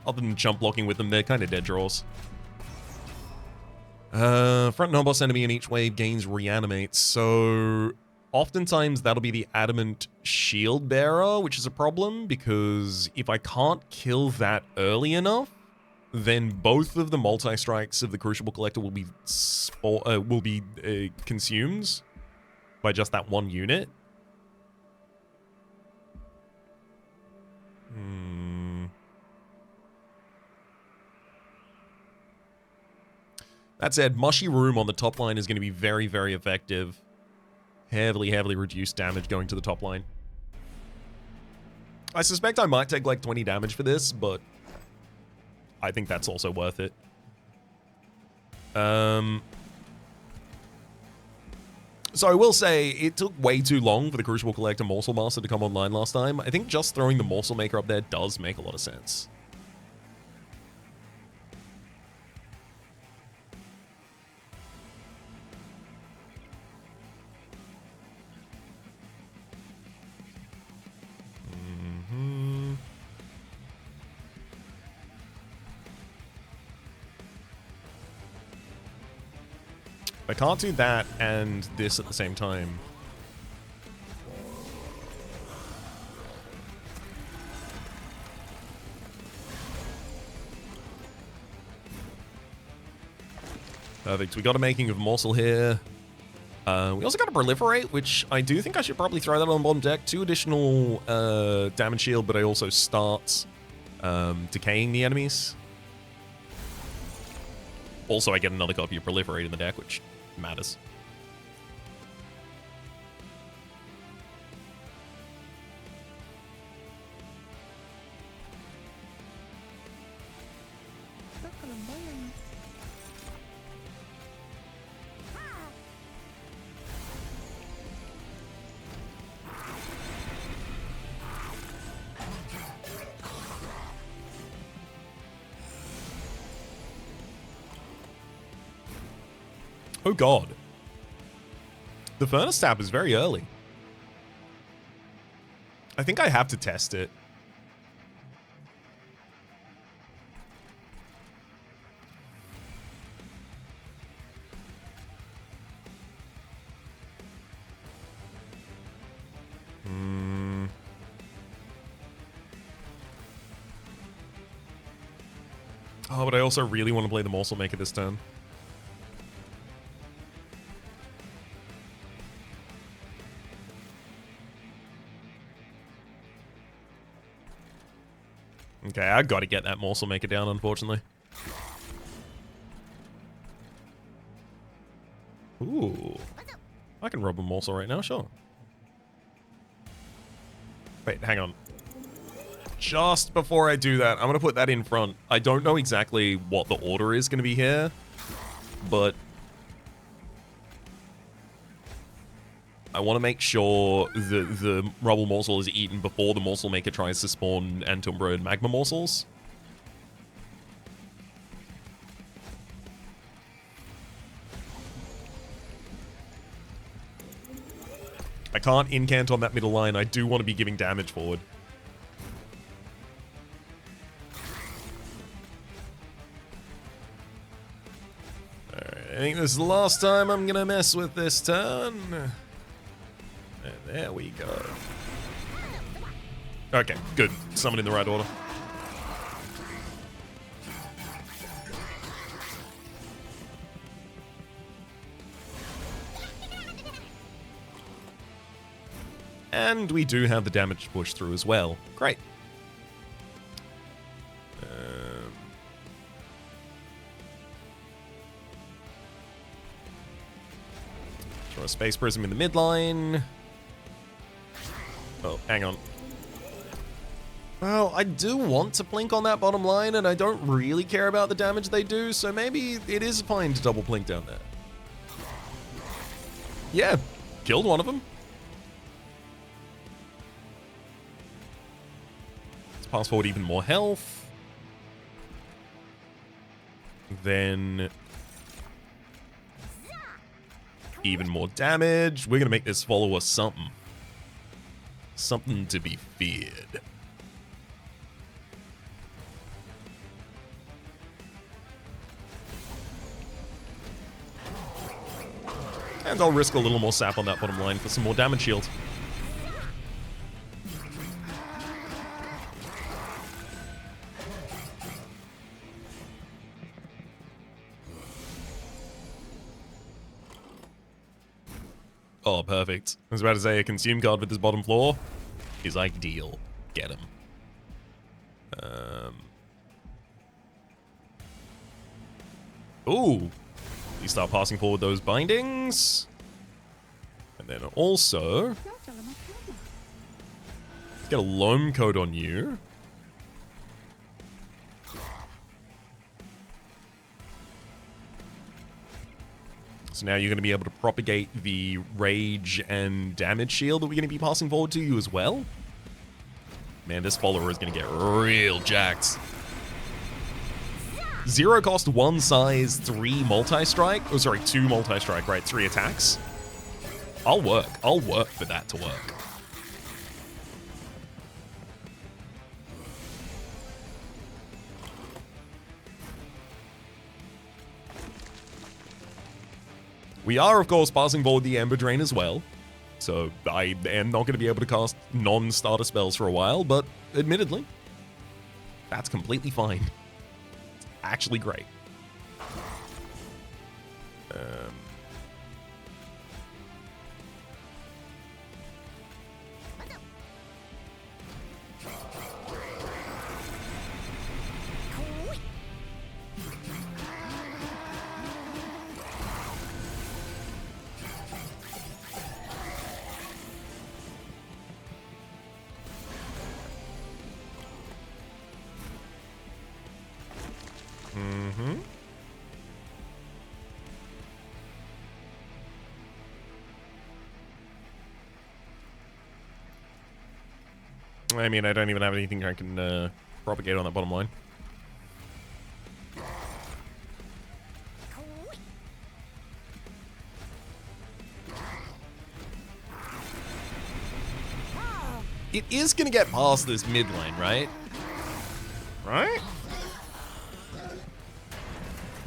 Other than jump blocking with them, they're kind of dead draws. Front non-boss enemy in each wave gains reanimates. So oftentimes that'll be the Adamant Shield Bearer, which is a problem because if I can't kill that early enough, then both of the multi-strikes of the Crucible Collector will be consumed by just that one unit. That said, Mushy Room on the top line is going to be very, very effective. Heavily reduced damage going to the top line. I suspect I might take like 20 damage for this, but I think that's also worth it. So I will say, it took way too long for the Crucible Collector Morsel Master to come online last time. I think just throwing the Morsel Maker up there does make a lot of sense. I can't do that and this at the same time. Perfect. We got a making of Morsel here. We also got a Proliferate, which I do think I should probably throw that on bottom deck. 2 additional damage shield, but I also start decaying the enemies. Also, I get another copy of Proliferate in the deck, which matters. Oh god. The Furnace Tap is very early. I think I have to test it. Oh, but I also really want to play the Morsel Maker this turn. Okay, I gotta get that morsel maker down, unfortunately. Ooh. I can rob a morsel right now, sure. Wait, hang on. Just before I do that, I'm gonna put that in front. I don't know exactly what the order is gonna be here, but I want to make sure the rubble morsel is eaten before the morsel maker tries to spawn Antumbra and magma morsels. I can't incant on that middle line. I do want to be giving damage forward. Alright, I think this is the last time I'm gonna mess with this turn. And there we go. Okay, good. Summon in the right order. And we do have the damage to push through as well. Great. Throw a Space Prism in the midline. Oh, hang on. Well, I do want to blink on that bottom line, and I don't really care about the damage they do, so maybe it is fine to double blink down there. Yeah, killed one of them. Let's pass forward even more health. Then even more damage. We're gonna make this follower something. Something to be feared. And I'll risk a little more sap on that bottom line for some more damage shield. Oh, perfect. I was about to say a consume card with this bottom floor is ideal. Get him. Ooh. You start passing forward those bindings. And then also get a loam coat on you. So now you're going to be able to propagate the rage and damage shield that we're going to be passing forward to you as well. Man, this follower is going to get real jacked. 0 cost, 1 size, 3 multi-strike. Oh, sorry, 2 multi-strike, right? 3 attacks. I'll work. I'll work for that to work. We are, of course, passing forward the Ember Drain as well. So I am not going to be able to cast non-starter spells for a while, but admittedly, that's completely fine. It's actually great. I mean, I don't even have anything I can propagate on that bottom line. It is going to get past this mid lane, right? Right?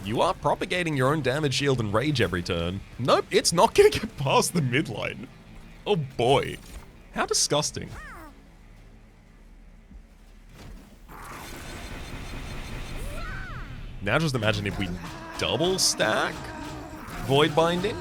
You are propagating your own damage, shield, and rage every turn. Nope, it's not going to get past the mid lane. Oh boy. How disgusting. Now just imagine if we double stack Void Binding.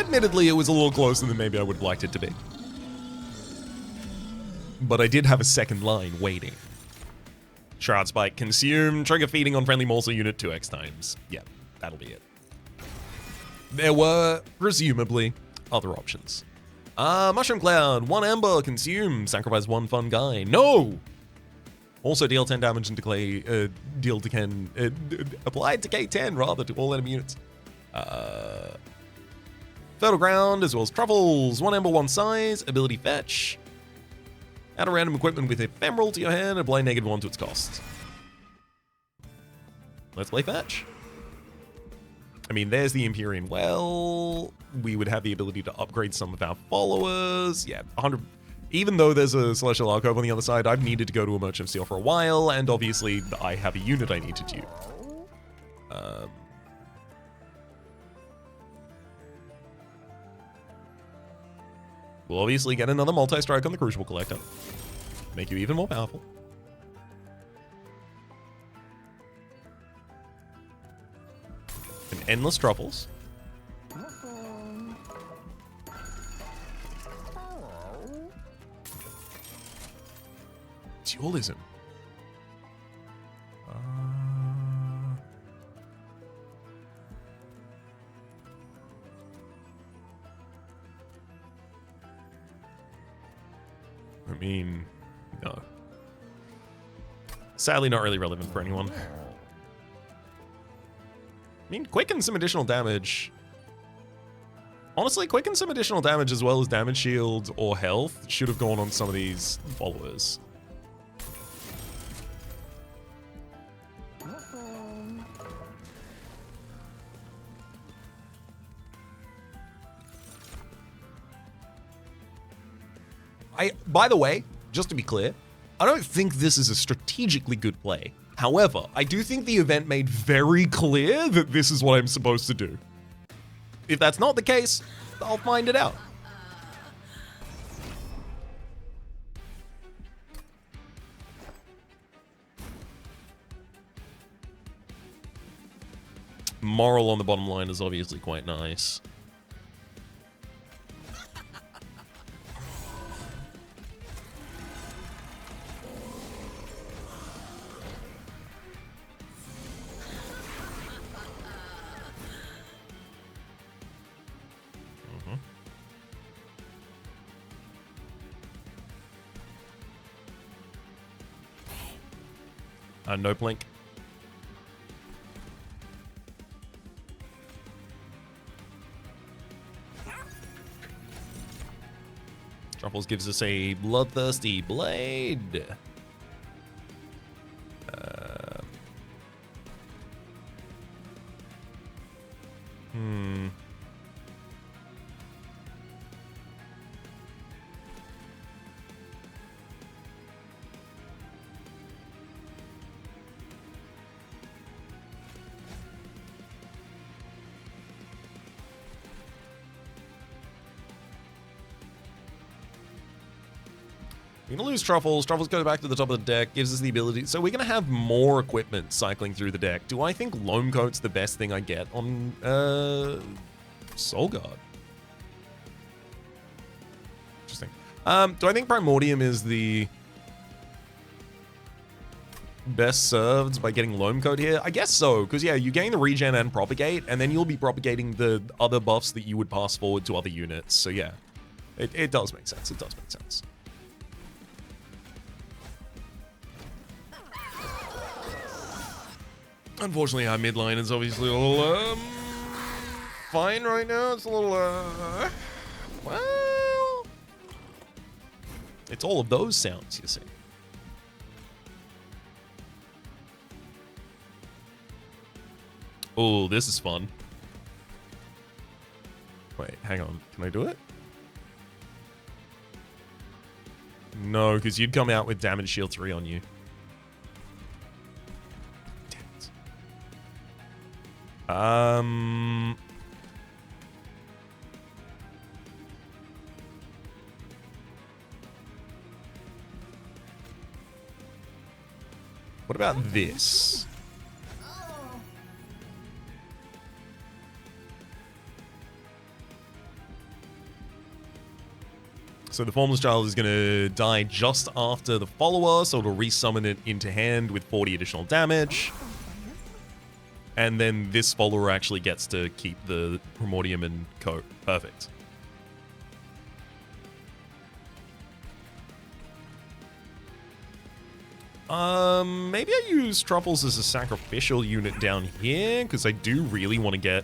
Admittedly, it was a little closer than maybe I would have liked it to be. But I did have a second line waiting. Shroud Spike, consume, trigger feeding on friendly morsel unit 2x times. Yeah, that'll be it. There were, presumably, other options. Mushroom Cloud, 1 Ember, consume, sacrifice 1 fun guy. No! Also deal 10 damage and apply decay 10 rather to all enemy units. Fertile Ground, as well as Truffles, 1 Ember, 1 size, ability fetch. Add a random equipment with Ephemeral to your hand and apply -1 to its cost. Let's play fetch. I mean, there's the Empyrean Well. We would have the ability to upgrade some of our followers. Yeah, 100. Even though there's a Celestial Alcove on the other side, I've needed to go to a Merchant of Steel for a while, and obviously I have a unit I need to do. We'll obviously get another multi-strike on the Crucible Collector. Make you even more powerful. And endless Truffles. Dualism. I mean, no. Sadly, not really relevant for anyone. I mean, quicken some additional damage. Honestly, quicken some additional damage as well as damage shield or health should have gone on some of these followers. By the way, just to be clear, I don't think this is a strategically good play. However, I do think the event made very clear that this is what I'm supposed to do. If that's not the case, I'll find it out. Moral on the bottom line is obviously quite nice. No blink. Truffles gives us a Bloodthirsty Blade. We're going to lose Truffles. Truffles goes back to the top of the deck, gives us the ability. So we're going to have more equipment cycling through the deck. Do I think Loam Coat's the best thing I get on Soul Guard? Interesting. Do I think Primordium is the best served by getting Loam Coat here? I guess so, because yeah, you gain the regen and propagate, and then you'll be propagating the other buffs that you would pass forward to other units. So yeah, it does make sense. It does make sense. Unfortunately, our midline is obviously a little, fine right now. It's a little, well, it's all of those sounds, you see. Oh, this is fun. Wait, hang on. Can I do it? No, because you'd come out with damage shield 3 on you. What about this? So the Formless Child is going to die just after the follower, so it'll resummon it into hand with 40 additional damage. And then this follower actually gets to keep the Primordium and coat. Perfect. Maybe I use Truffles as a sacrificial unit down here, because I do really want to get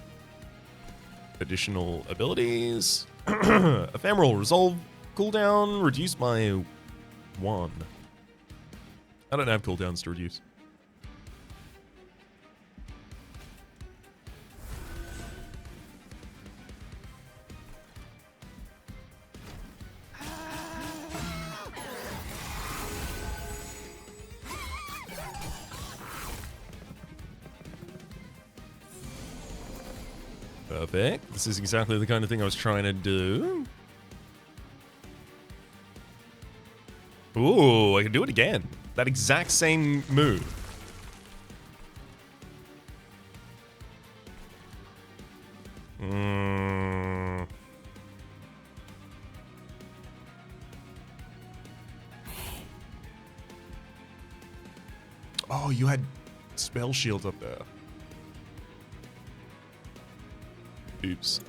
additional abilities. Ephemeral Resolve cooldown reduced by 1. I don't have cooldowns to reduce. Perfect. This is exactly the kind of thing I was trying to do. Ooh, I can do it again. That exact same move. Oh, you had spell shield up there. Oops.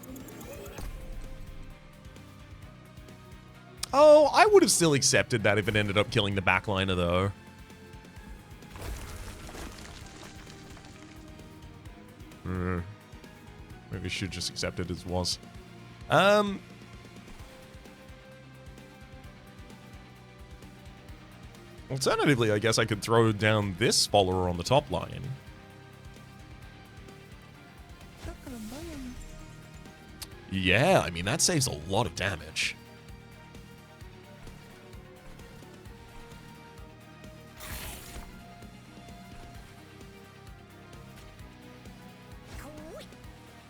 Oh, I would have still accepted that if it ended up killing the backliner, though. Maybe I should just accept it as was. Alternatively, I guess I could throw down this follower on the top line. Yeah, I mean, that saves a lot of damage.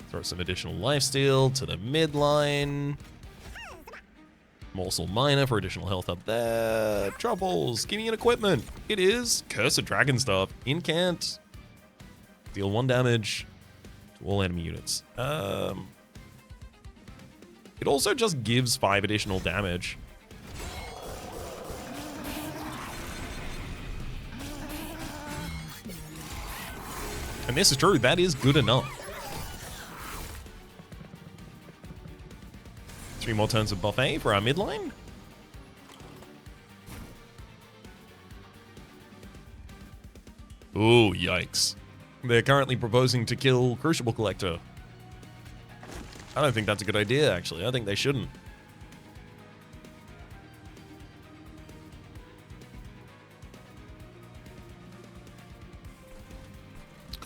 Throw some additional lifesteal to the midline. Morsel Miner for additional health up there. Troubles, give me an equipment. It is Curse of Dragon Staff. Incant. Deal 1 damage to all enemy units. It also just gives 5 additional damage. And this is true, that is good enough. 3 more turns of buffet for our midline. Ooh, yikes. They're currently proposing to kill Crucible Collector. I don't think that's a good idea, actually. I think they shouldn't.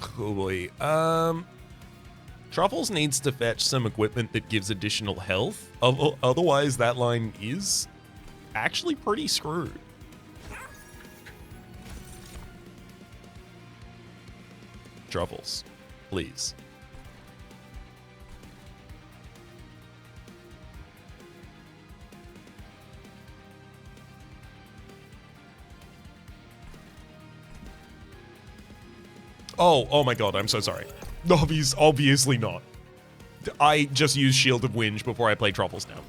Cool boy. Truffles needs to fetch some equipment that gives additional health. Otherwise, that line is actually pretty screwed. Truffles, please. Oh my god, I'm so sorry. Obviously not. I just use Shield of Whinge before I play Truffles now.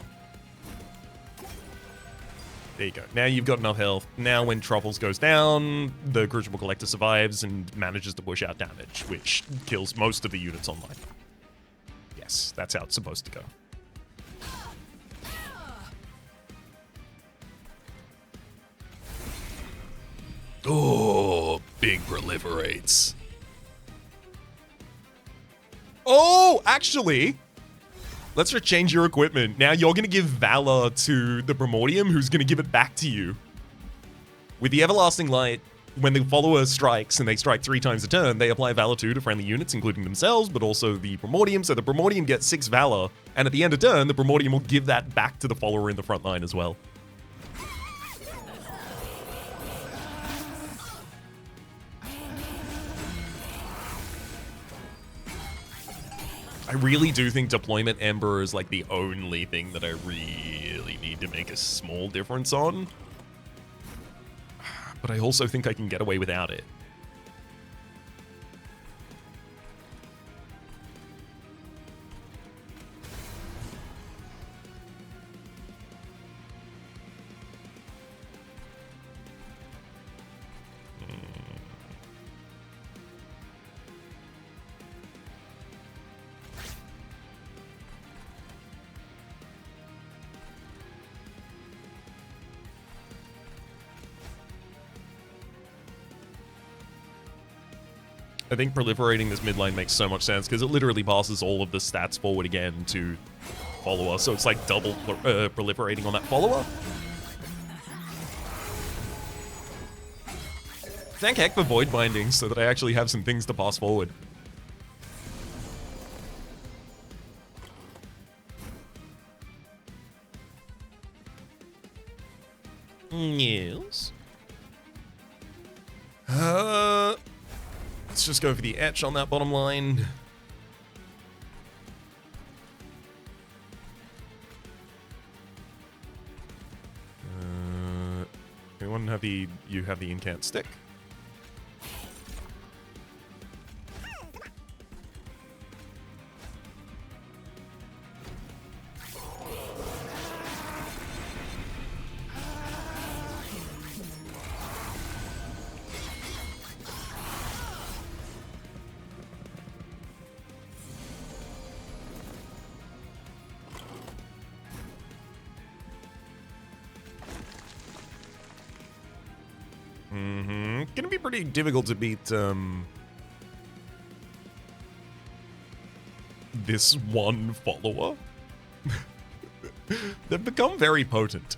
There you go. Now you've got enough health. Now when Truffles goes down, the Crucible Collector survives and manages to push out damage, which kills most of the units online. Yes, that's how it's supposed to go. Oh, big proliferates. Oh, actually, let's just change your equipment. Now you're going to give Valor to the Primordium, who's going to give it back to you. With the Everlasting Light, when the follower strikes, and they strike 3 times a turn, they apply Valor 2 to friendly units, including themselves, but also the Primordium. So the Primordium gets 6 Valor, and at the end of turn, the Primordium will give that back to the follower in the front line as well. I really do think Deployment Ember is like the only thing that I really need to make a small difference on. But I also think I can get away without it. I think proliferating this mid lane makes so much sense because it literally passes all of the stats forward again to follower, so it's like double proliferating on that follower. Thank heck for void bindings so that I actually have some things to pass forward. Yes. Let's just go for the etch on that bottom line. Anyone have the... You have the incant stick. Gonna be pretty difficult to beat this one follower. They've become very potent.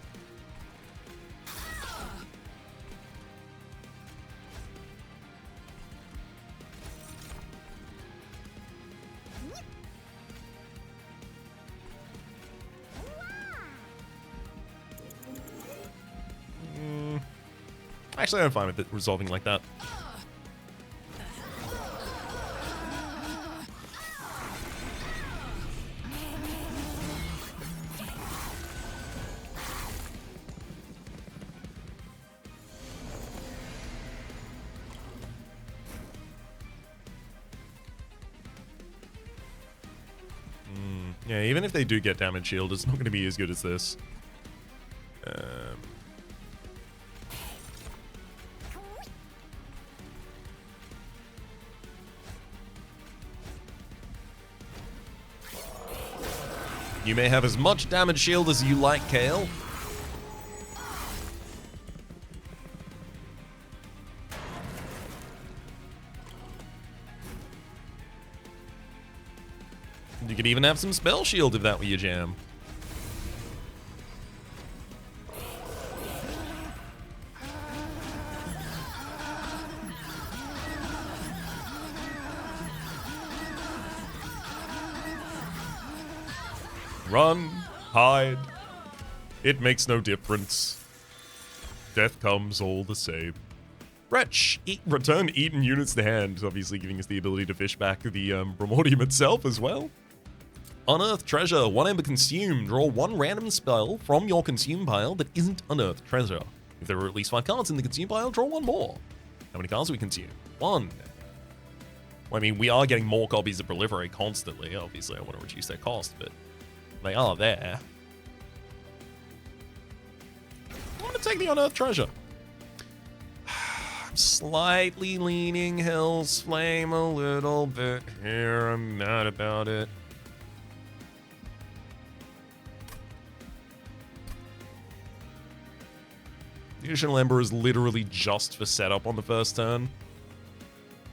Actually, I'm fine with it resolving like that. Yeah, even if they do get damage shield, it's not going to be as good as this. You may have as much damage shield as you like, Kale. You could even have some spell shield if that were your jam. Run, hide. It makes no difference. Death comes all the same. Wretch, return eaten units to hand, obviously giving us the ability to fish back the Primordium itself as well. Unearthed treasure, 1 ember consumed. Draw 1 random spell from your consume pile that isn't unearthed treasure. If there are at least 5 cards in the consume pile, draw 1 more. How many cards do we consume? 1. Well, I mean, we are getting more copies of Proliferate constantly. Obviously, I want to reduce their cost, but they are there. I'm going to take the unearthed treasure. I'm slightly leaning Hell's Flame a little bit here. I'm mad about it. The additional Ember is literally just for setup on the first turn.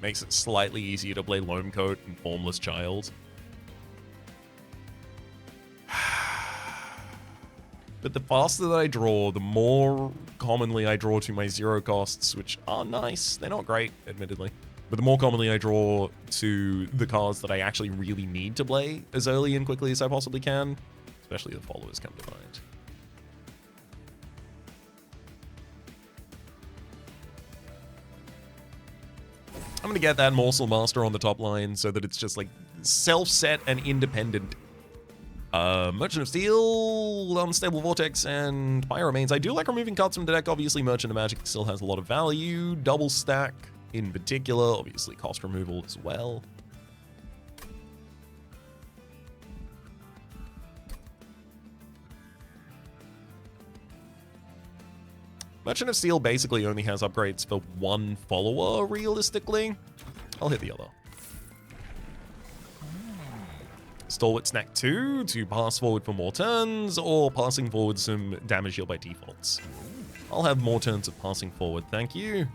Makes it slightly easier to play Loam Coat and Formless Child. But the faster that I draw, the more commonly I draw to my 0 costs, which are nice. They're not great, admittedly. But the more commonly I draw to the cards that I actually really need to play as early and quickly as I possibly can. Especially the followers come to mind. I'm going to get that Morsel Master on the top line so that it's just like self-set and independent. Merchant of Steel, Unstable Vortex, and Pyromanes. I do like removing cards from the deck. Obviously, Merchant of Magic still has a lot of value. Double Stack in particular. Obviously, cost removal as well. Merchant of Steel basically only has upgrades for 1 follower, realistically. I'll hit the other. Stalwart Snack 2 to pass forward for more turns, or passing forward some damage deal by defaults. I'll have more turns of passing forward, thank you.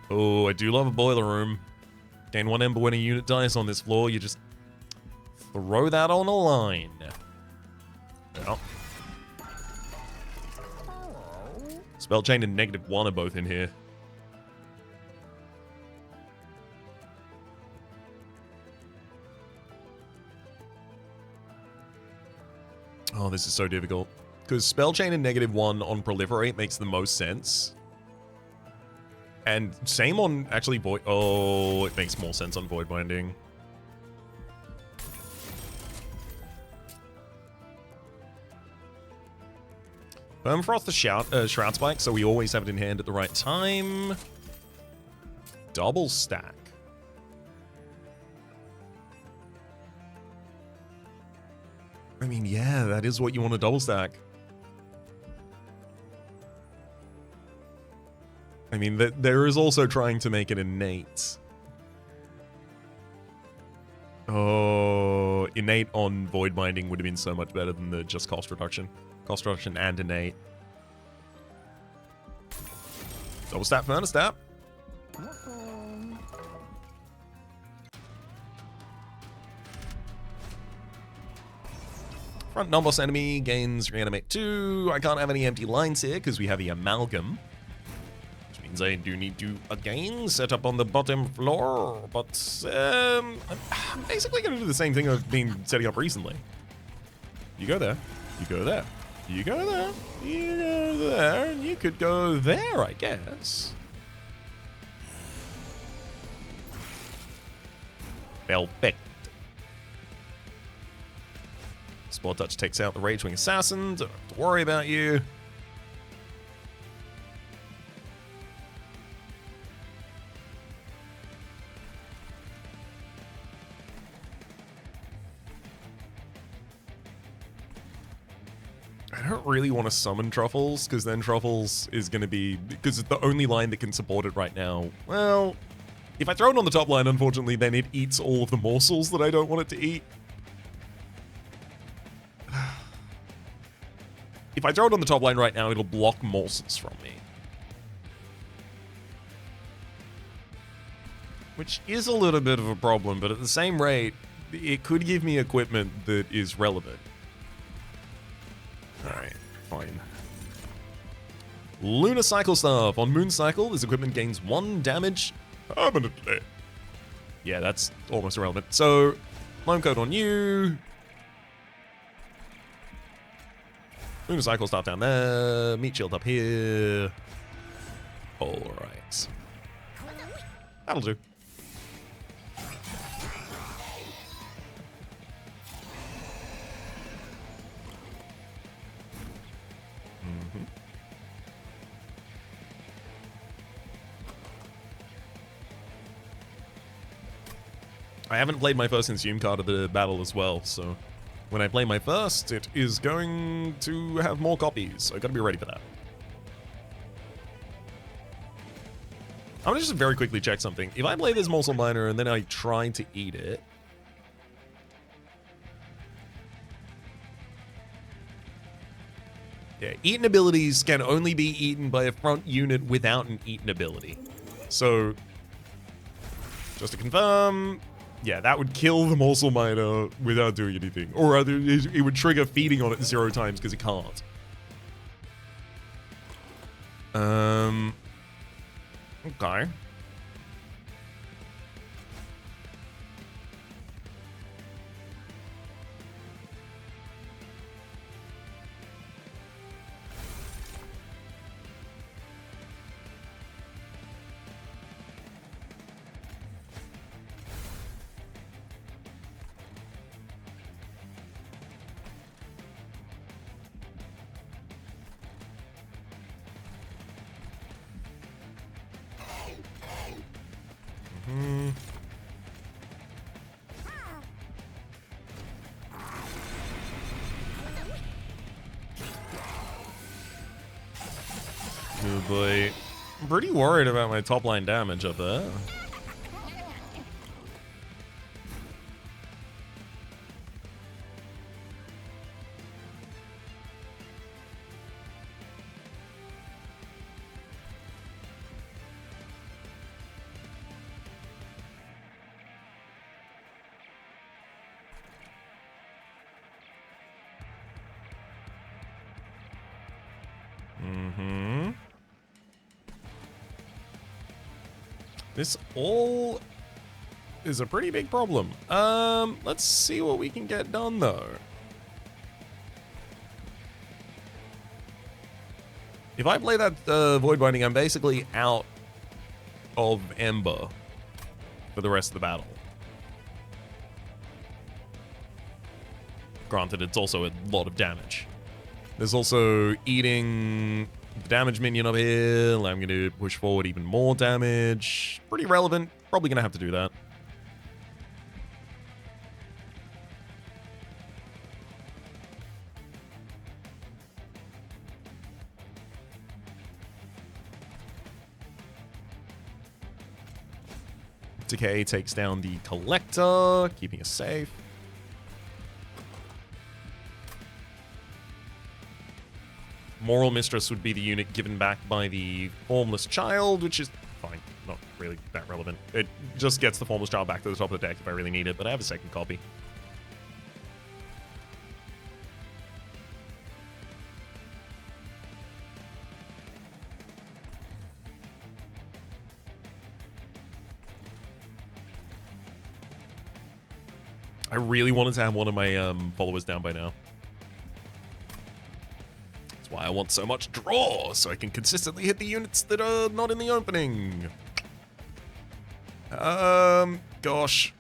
Oh, I do love a boiler room. Gain 1 ember when a unit dies on this floor. You just throw that on a line. Well. Spell chain and -1 are both in here. Oh, this is so difficult. Because spell chain and -1 on proliferate makes the most sense. And same on actually void. Oh, it makes more sense on void binding. Permafrost the Shroud Spike, so we always have it in hand at the right time. Double stack. I mean, yeah, that is what you want to double stack. I mean, there is also trying to make it innate. Oh, innate on void binding would have been so much better than the just cost reduction. Cost reduction and innate. Double stat, furnace stat. Front non-boss enemy gains reanimate 2. I can't have any empty lines here because we have the amalgam. Which means I do need to again set up on the bottom floor. But I'm basically going to do the same thing I've been setting up recently. You go there. You go there. You go there. You go there. And you could go there, I guess. Perfect. Spore Touch takes out the Ragewing Assassin. Don't have to worry about you. I don't really want to summon Truffles, because then Truffles is going to be... Because it's the only line that can support it right now. Well, if I throw it on the top line, unfortunately, then it eats all of the morsels that I don't want it to eat. If I throw it on the top line right now, it'll block morsels from me. Which is a little bit of a problem, but at the same rate, it could give me equipment that is relevant. Alright, fine. Lunar Cycle Staff. On Moon Cycle, this equipment gains 1 damage permanently. Yeah, that's almost irrelevant. So, Loam Code on you. Lunar Cycle Staff down there. Meat Shield up here. Alright. That'll do. I haven't played my first Consume card of the battle as well, so when I play my first, it is going to have more copies, so I gotta be ready for that. I'm gonna just very quickly check something. If I play this Morsel Miner and then I try to eat it... Yeah, eaten abilities can only be eaten by a front unit without an eaten ability. So, just to confirm... Yeah, that would kill the Morsel Miner without doing anything. Or it would trigger feeding on it 0 times because it can't. Okay. Oh boy. I'm pretty worried about my top line damage up there. Mm-hmm. This all is a pretty big problem. Let's see what we can get done, though. If I play that Void Binding, I'm basically out of Ember for the rest of the battle. Granted, it's also a lot of damage. There's also eating the damage minion up here. I'm going to push forward even more damage. Pretty relevant. Probably going to have to do that. Decay takes down the Collector, keeping us safe. Moral Mistress would be the unit given back by the Formless Child, which is fine. Not really that relevant. It just gets the Formless Child back to the top of the deck if I really need it, but I have a second copy. I really wanted to have one of my followers down by now. That's why I want so much draw, so I can consistently hit the units that are not in the opening. Gosh.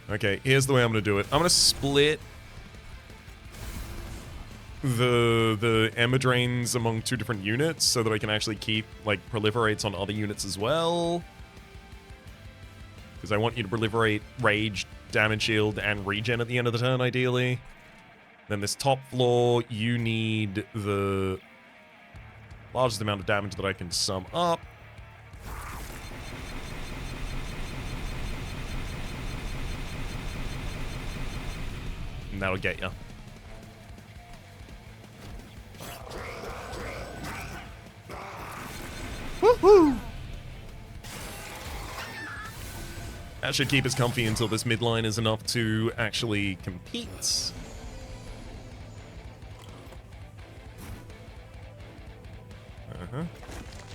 Okay, here's the way I'm gonna do it. I'm gonna split the Ember Drains among two different units so that I can actually keep, like, proliferates on other units as well. Because I want you to proliferate Rage, Damage Shield, and Regen at the end of the turn, ideally. Then this top floor, you need the largest amount of damage that I can sum up. And that'll get you. Woohoo! That should keep us comfy until this midline is enough to actually compete.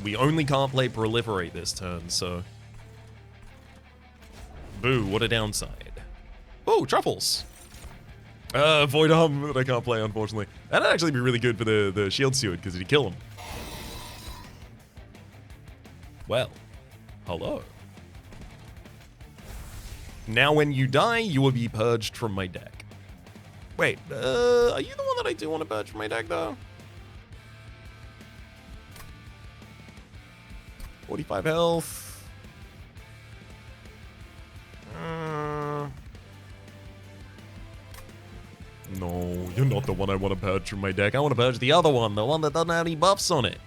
We only can't play Proliferate this turn, so... Boo, what a downside. Oh, Truffles! Void Arm that I can't play, unfortunately. That'd actually be really good for the Shield Steward, because it'd kill him. Well, hello. Now when you die, you will be purged from my deck. Wait, are you the one that I do want to purge from my deck, though? 45 health. No, you're not the one I want to purge from my deck. I want to purge the other one, the one that doesn't have any buffs on it.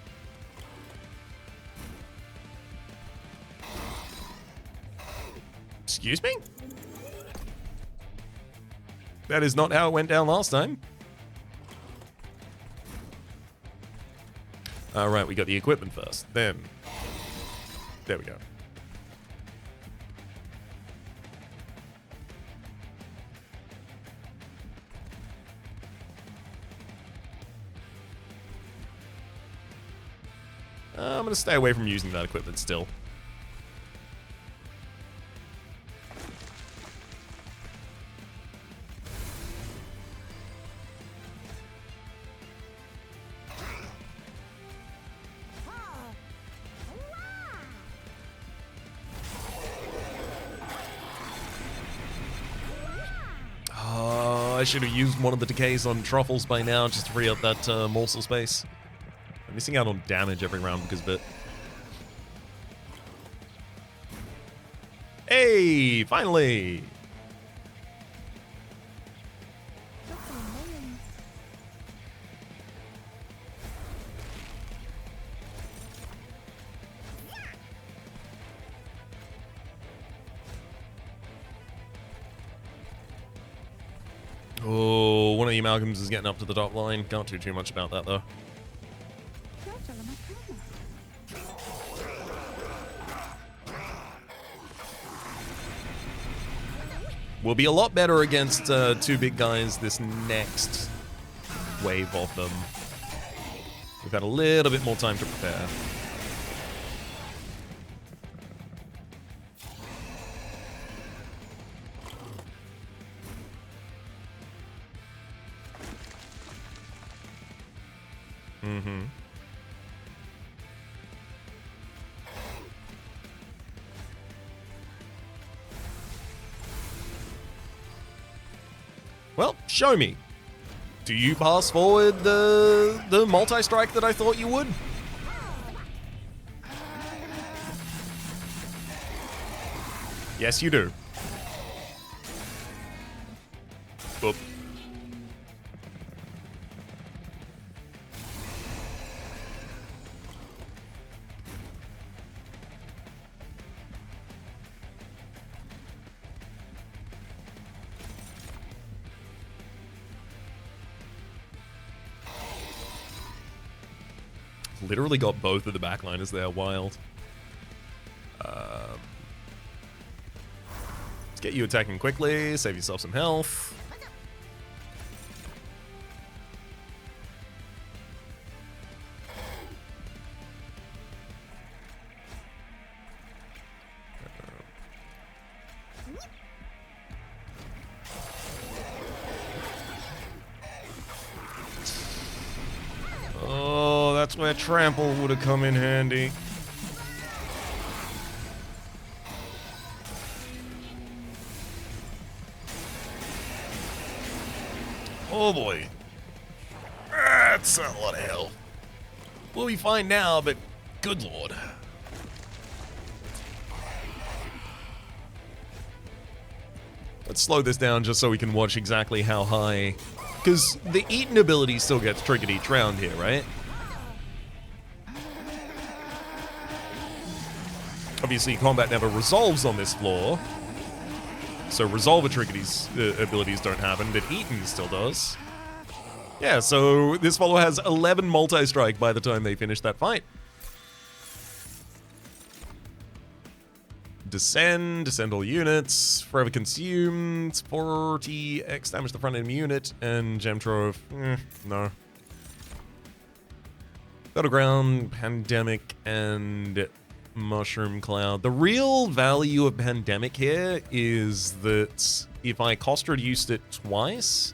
Excuse me? That is not how it went down last time. Alright, we got the equipment first. Then, there we go. I'm going to stay away from using that equipment still. I should have used one of the decays on Truffles by now just to free up that morsel space. I'm missing out on damage every round because of it. Hey, finally! Oh, one of the Amalgams is getting up to the top line. Can't do too much about that, though. We'll be a lot better against two big guys this next wave of them. We've had a little bit more time to prepare. Mm-hmm. Well, show me. Do you pass forward the multi-strike that I thought you would? Yes, you do. Oop. Literally got both of the backliners there. Wild. Let's get you attacking quickly. Save yourself some health. Oh, that's where trample would have come in handy. Oh boy. That's a lot of hell. We'll be fine now, but good lord. Let's slow this down just so we can watch exactly how high. Because the Eaton ability still gets triggered each round here, right? Obviously, combat never resolves on this floor. So Resolver triggered abilities don't happen, but Eaton still does. Yeah, so this follower has 11 multi-strike by the time they finish that fight. Descend all units, forever consumed, 40x damage to the front enemy unit, and Gem Trove, no. Battleground, Pandemic, and Mushroom Cloud. The real value of Pandemic here is that if I cost reduced it twice,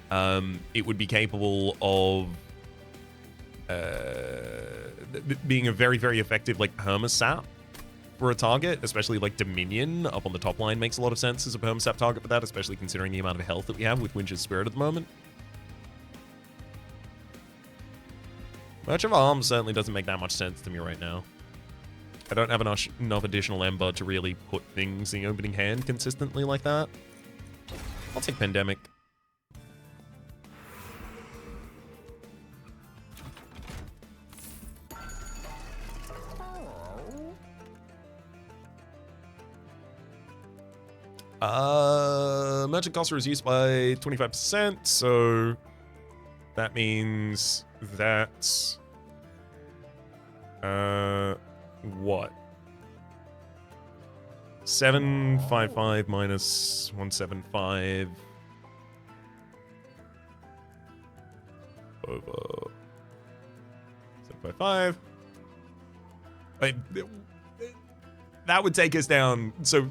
it would be capable of being a very, very effective, like, perma-sap for a target, especially like Dominion up on the top line makes a lot of sense as a perma-sap target for that, especially considering the amount of health that we have with Winch's Spirit at the moment. Merch of Arms certainly doesn't make that much sense to me right now. I don't have enough additional Ember to really put things in the opening hand consistently like that. I'll take Pandemic. Merchant cost is reduced by 25%, so that means that what? 755 minus 175 over 755. That would take us down. So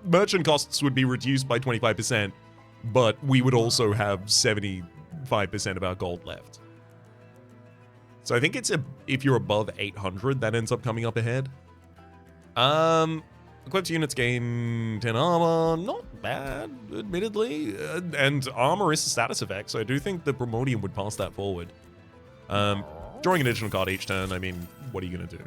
merchant costs would be reduced by 25%, but we would also have 75% of our gold left. So I think it's if you're above 800, that ends up coming up ahead. Equipped units gain 10 armor, not bad, admittedly. And armor is a status effect, so I do think the Primordium would pass that forward. Drawing an additional card each turn, I mean, what are you going to do?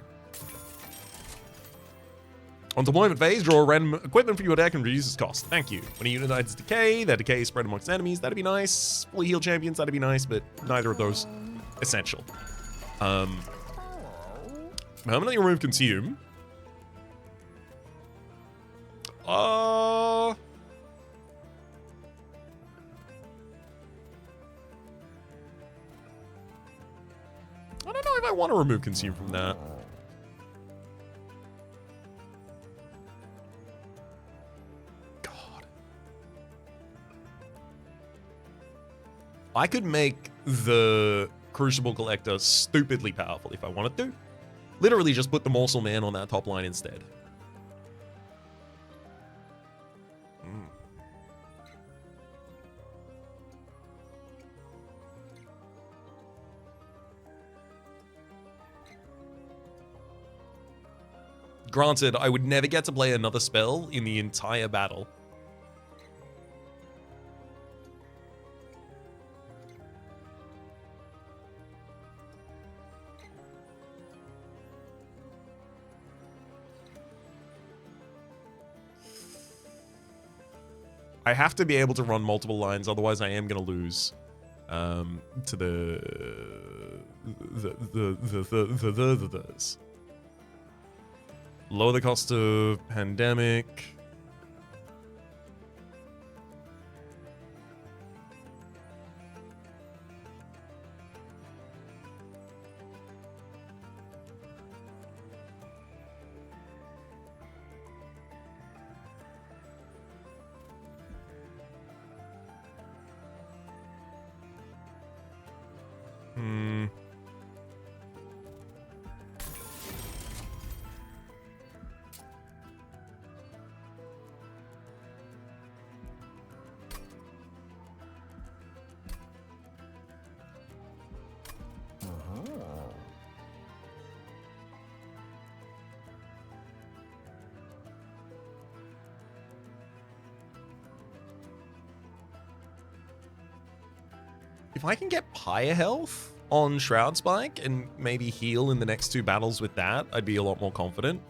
On deployment phase, draw a random equipment from your deck and reduce its cost. Thank you. When a unit dies decay, that decay is spread amongst enemies. That'd be nice. Fully healed champions, that'd be nice, but neither of those essential. Permanently remove consume. I don't know if I want to remove consume from that. I could make the Crucible Collector stupidly powerful if I wanted to. Literally just put the Morsel Man on that top line instead. Granted, I would never get to play another spell in the entire battle. I have to be able to run multiple lines, otherwise I am going to lose to the lower the cost of Pandemic. If I can get higher health on Shroud Spike and maybe heal in the next 2 battles with that, I'd be a lot more confident.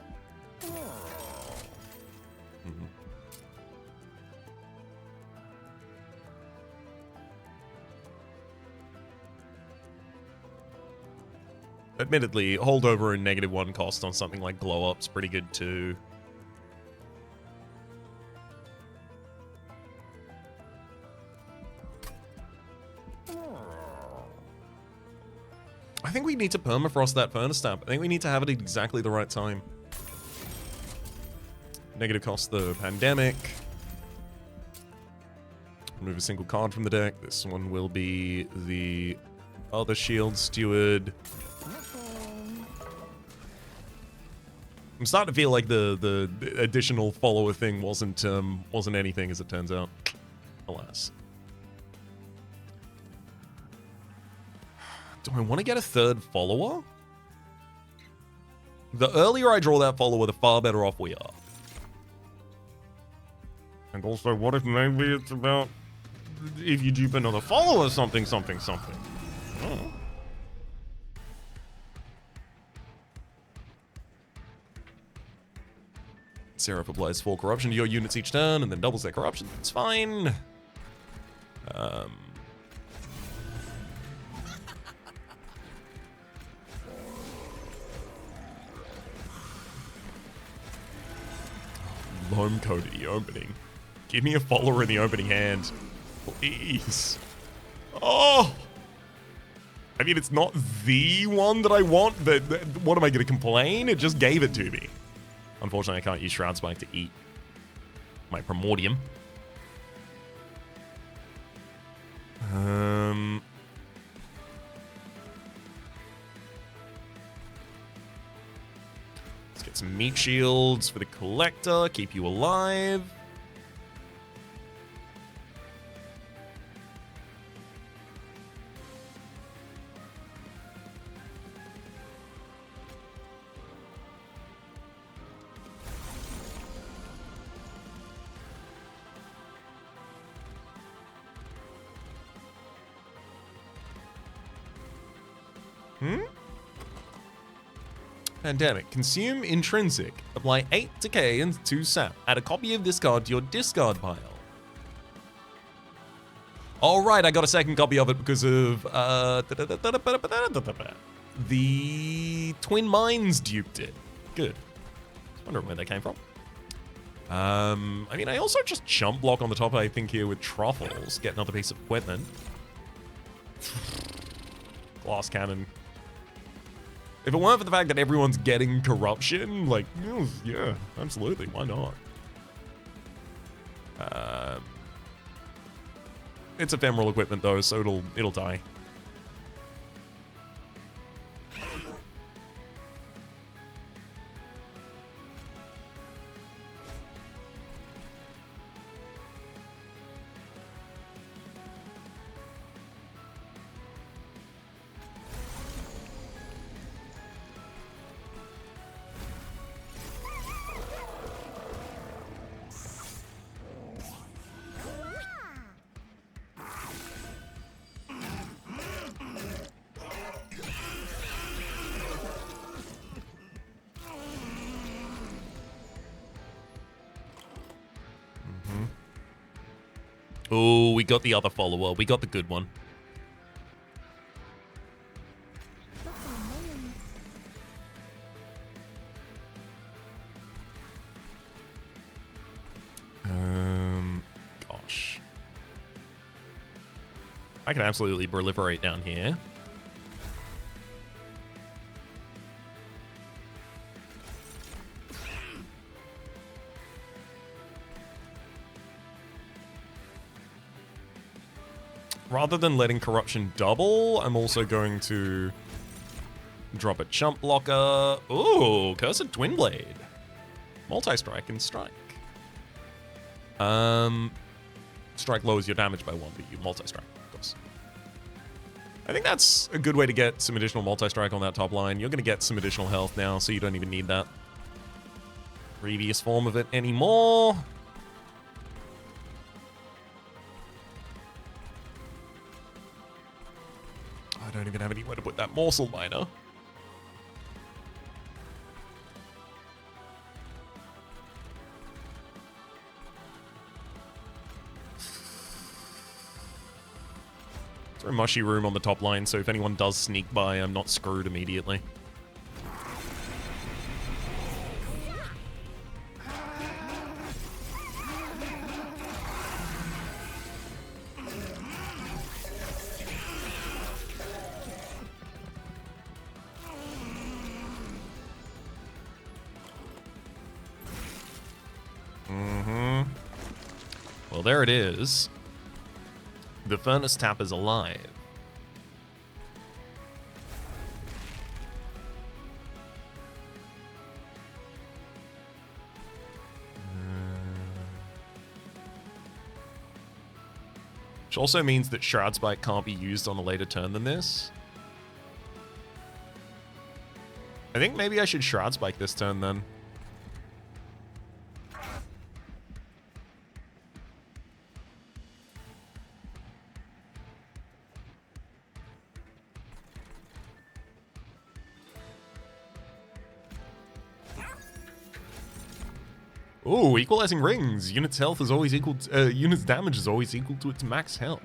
Admittedly, holdover and -1 cost on something like Glow Up's pretty good too. I think we need to permafrost that Furnace Stamp. I think we need to have it at exactly the right time. Negative cost the Pandemic. Remove a single card from the deck. This one will be the other Shield Steward. I'm starting to feel like the additional follower thing wasn't anything, as it turns out. Alas. Do I want to get a 3rd follower? The earlier I draw that follower, the far better off we are. And also, what if maybe it's about if you dupe another follower, something. Oh. Seraph applies 4 corruption to your units each turn and then doubles their corruption. It's fine. Loam Code in the opening. Give me a follower in the opening hand. Please. Oh! I mean, it's not the one that I want, but what am I going to complain? It just gave it to me. Unfortunately, I can't use Shroud Spike to eat my Primordium. Let's get some meat shields for the Collector. Keep you alive. Pandemic. Consume intrinsic. Apply 8 decay and 2 sap. Add a copy of this card to your discard pile. Alright, I got a second copy of it because of the Twin Mines duped it. Good. Wondering where they came from. I mean, I also just jump block on the top, I think, here with Truffles. Get another piece of equipment. Glass Cannon. If it weren't for the fact that everyone's getting corruption, like, yeah, absolutely, why not? It's ephemeral equipment though, so it'll die. Oh, we got the other follower. We got the good one. Gosh. I can absolutely proliferate down here. Rather than letting corruption double, I'm also going to drop a chump blocker. Ooh, Cursed Twin Blade. Multi-strike and strike. Strike lowers your damage by 1, but you multi-strike, of course. I think that's a good way to get some additional multi-strike on that top line. You're going to get some additional health now, so you don't even need that previous form of it anymore. I don't even have anywhere to put that morsel miner. Throw a mushy room on the top line, so if anyone does sneak by, I'm not screwed immediately. Well, there it is. The furnace tap is alive. Which also means that Shroud Spike can't be used on a later turn than this. I think maybe I should Shroud Spike this turn then. Ooh, equalizing rings. Unit's health is always equal to, unit's damage is always equal to its max health.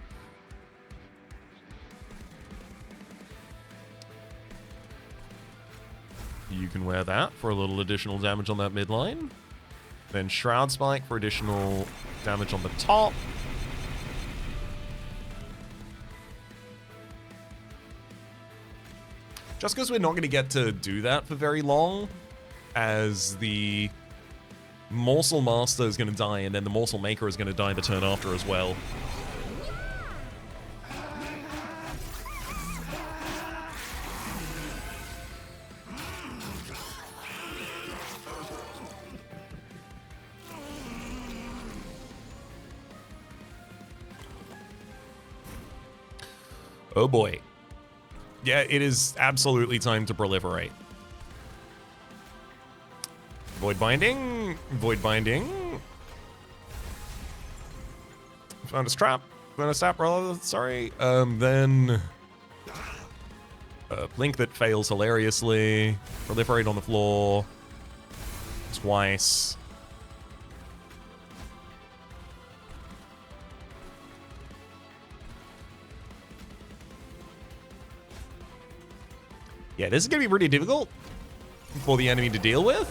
You can wear that for a little additional damage on that midline. Then Shroud Spike for additional damage on the top. Just because we're not going to get to do that for very long, as the Morsel Master is going to die, and then the Morsel Maker is going to die the turn after as well. Oh boy. Yeah, it is absolutely time to proliferate. Void Binding. Void Binding. Found a trap. Found a trap, rather. Sorry. Then Blink that fails hilariously. Proliferate on the floor. Twice. Yeah, this is going to be pretty difficult for the enemy to deal with.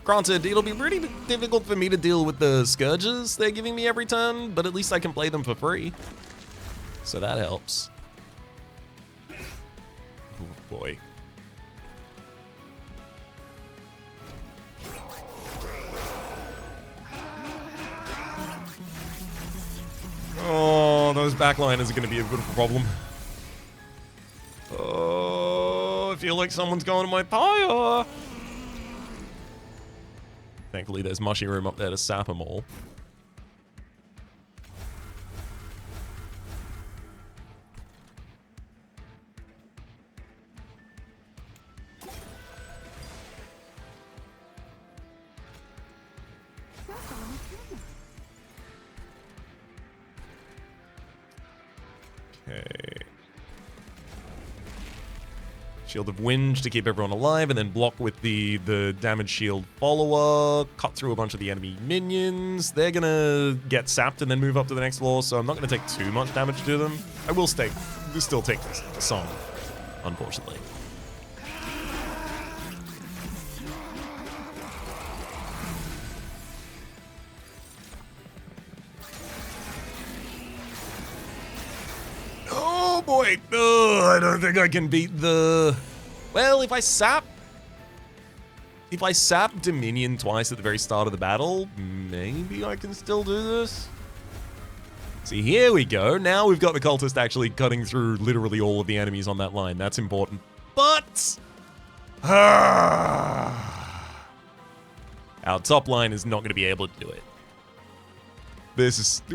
Granted, it'll be pretty difficult for me to deal with the Scourges they're giving me every turn, but at least I can play them for free. So that helps. boy. Oh, those backliners are going to be a bit of a problem. Oh, I feel like someone's going to my pyre. Thankfully, there's mushy room up there to sap them all. Okay. Shield of Wind to keep everyone alive, and then block with the damage shield follower. Cut through a bunch of the enemy minions. They're gonna get sapped and then move up to the next floor, so I'm not gonna take too much damage to them. I will still take some, unfortunately. Oh boy! Oh, I don't think I can beat the... Well, if I sap Dominion twice at the very start of the battle, maybe I can still do this. See, here we go. Now we've got the cultist actually cutting through literally all of the enemies on that line. That's important. But... our top line is not going to be able to do it.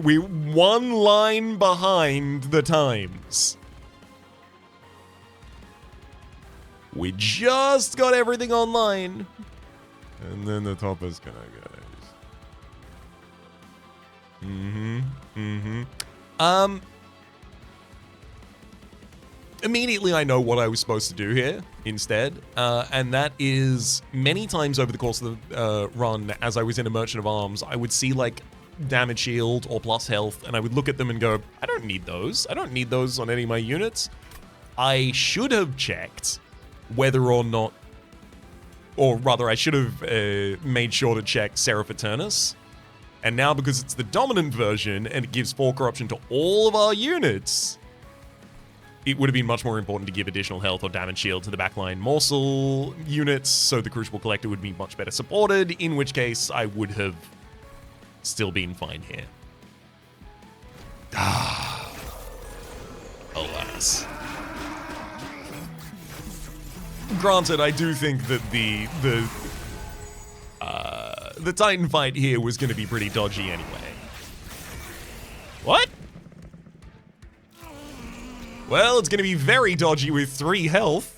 We one line behind the times. We just got everything online. And then the top is gonna go. Immediately I know what I was supposed to do here instead. And that is many times over the course of the run, as I was in a Merchant of Arms, I would see like damage shield or plus health, and I would look at them and go, I don't need those. I don't need those on any of my units. I should have checked whether or not, or rather I should have made sure to check Seraph Eternus. And now because it's the dominant version and it gives 4 corruption to all of our units, it would have been much more important to give additional health or damage shield to the backline morsel units, so the Crucible Collector would be much better supported, in which case I would have still been fine here. Alas. Granted, I do think that the Titan fight here was going to be pretty dodgy anyway. What? Well, it's going to be very dodgy with 3 health.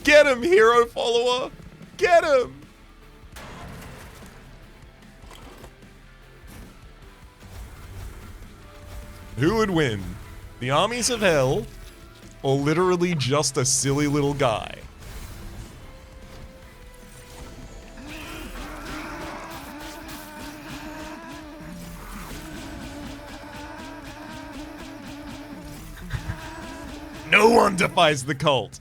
Get him, hero follower! Get him! Who would win? The armies of hell, or literally just a silly little guy? No one defies the cult.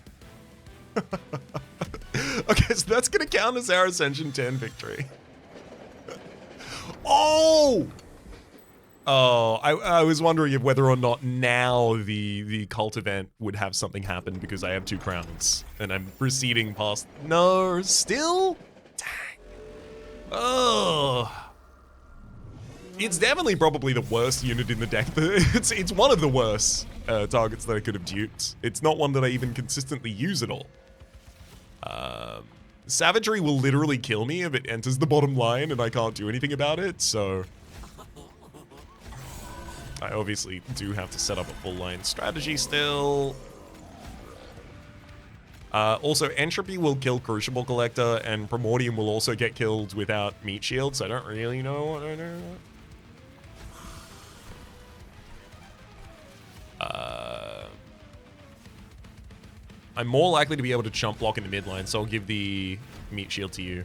Okay, so that's gonna count as our Ascension 10 victory. Oh! Oh, I was wondering if whether or not now the cult event would have something happen because I have 2 crowns and I'm proceeding past. No, still? Dang. Oh. It's definitely probably the worst unit in the deck. It's one of the worst targets that I could have duped. It's not one that I even consistently use at all. Savagery will literally kill me if it enters the bottom line and I can't do anything about it, so I obviously do have to set up a full line strategy still. Also, Entropy will kill Crucible Collector, and Primordium will also get killed without Meat Shield, so I don't really know what I do. I'm more likely to be able to chump block in the midline, so I'll give the Meat Shield to you.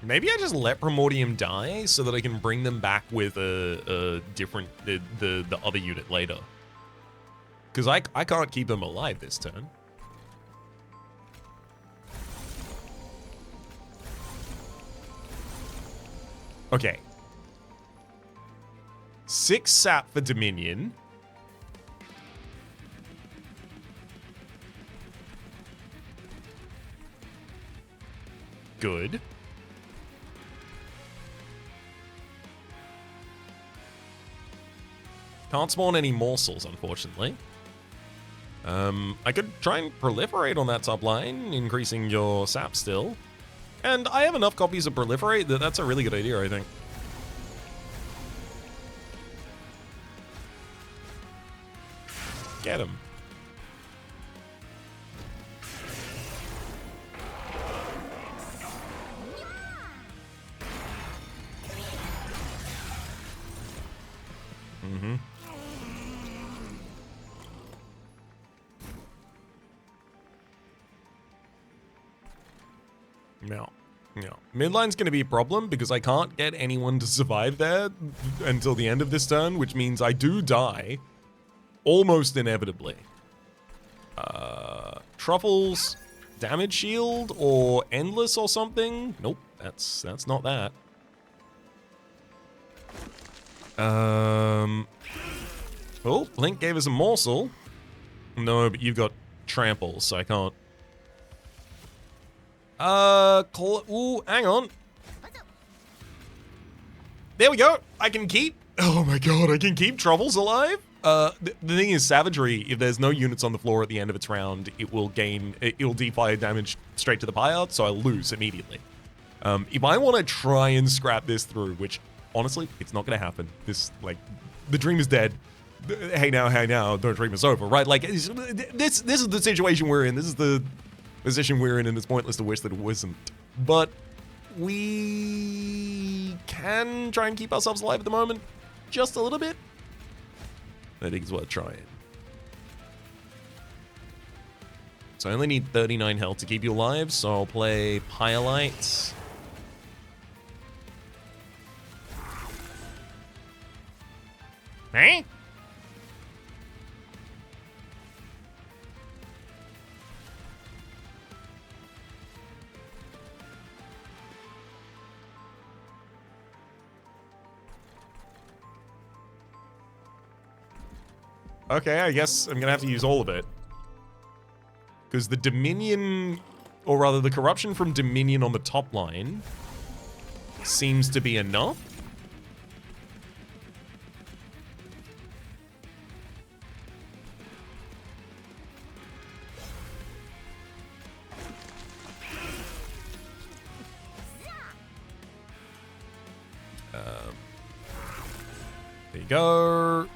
Maybe I just let Primordium die so that I can bring them back with a different, the other unit later. Because I can't keep them alive this turn. Okay. 6 sap for Dominion. Good. Can't spawn any morsels, unfortunately. I could try and proliferate on that top line, increasing your sap still. And I have enough copies of proliferate that that's a really good idea, I think. Get him. Mm-hmm. No. No. Midline's going to be a problem because I can't get anyone to survive there until the end of this turn, which means I do die almost inevitably. Truffles, damage shield, or endless or something? Nope, that's not that. Oh, Link gave us a morsel. No, but you've got trample, so I can't. Ooh, hang on. There we go. I can keep. Oh my god, I can keep Truffles alive. The thing is, Savagery, if there's no units on the floor at the end of its round, it will defy damage straight to the pyre, so I'll lose immediately. If I want to try and scrap this through, which honestly, it's not going to happen. This, like, the dream is dead. Hey now, the dream is over, right? Like, this is the situation we're in. This is the position we're in, and it's pointless to wish that it wasn't. But we can try and keep ourselves alive at the moment, just a little bit. I think it's worth trying. So I only need 39 health to keep you alive, so I'll play Pyrelite. Eh? Okay, I guess I'm gonna have to use all of it. Because the Dominion, or rather the corruption from Dominion on the top line seems to be enough. There you go.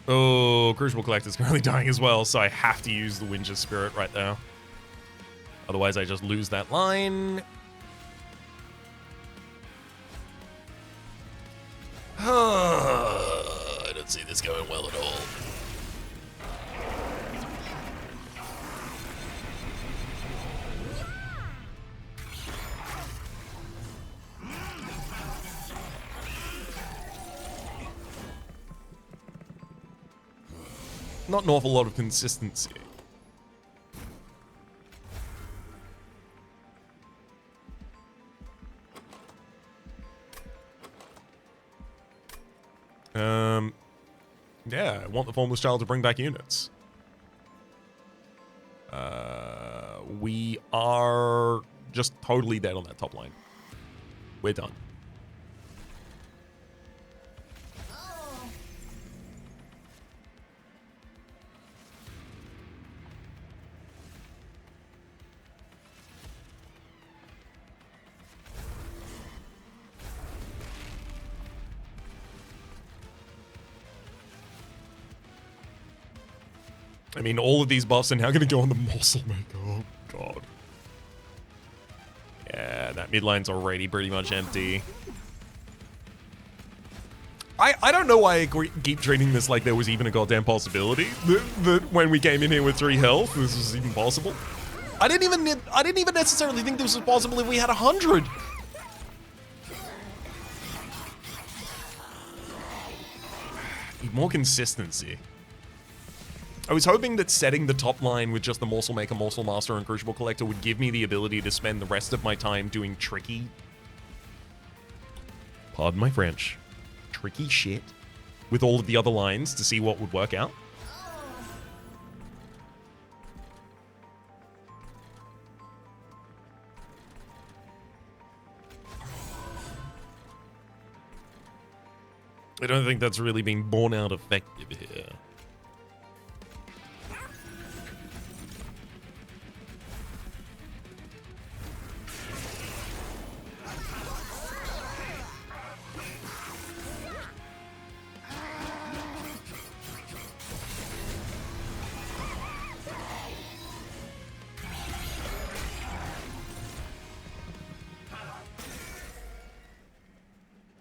Oh, Crucible Collector's currently dying as well, so I have to use the Winter's Spirit right there. Otherwise, I just lose that line. I don't see this going well at all. Not an awful lot of consistency. Yeah, I want the Formless Child to bring back units. We are just totally dead on that top line. We're done. I mean, all of these buffs are now going to go on the Morsel Maker. Oh, God. Yeah, that mid line's already pretty much empty. I don't know why I keep treating this like there was even a goddamn possibility that when we came in here with 3 health, this was even possible. I didn't even necessarily think this was possible if we had 100. Need more consistency. I was hoping that setting the top line with just the Morsel Maker, Morsel Master, and Crucible Collector would give me the ability to spend the rest of my time doing tricky, pardon my French, tricky shit with all of the other lines to see what would work out. I don't think that's really been borne out effective here.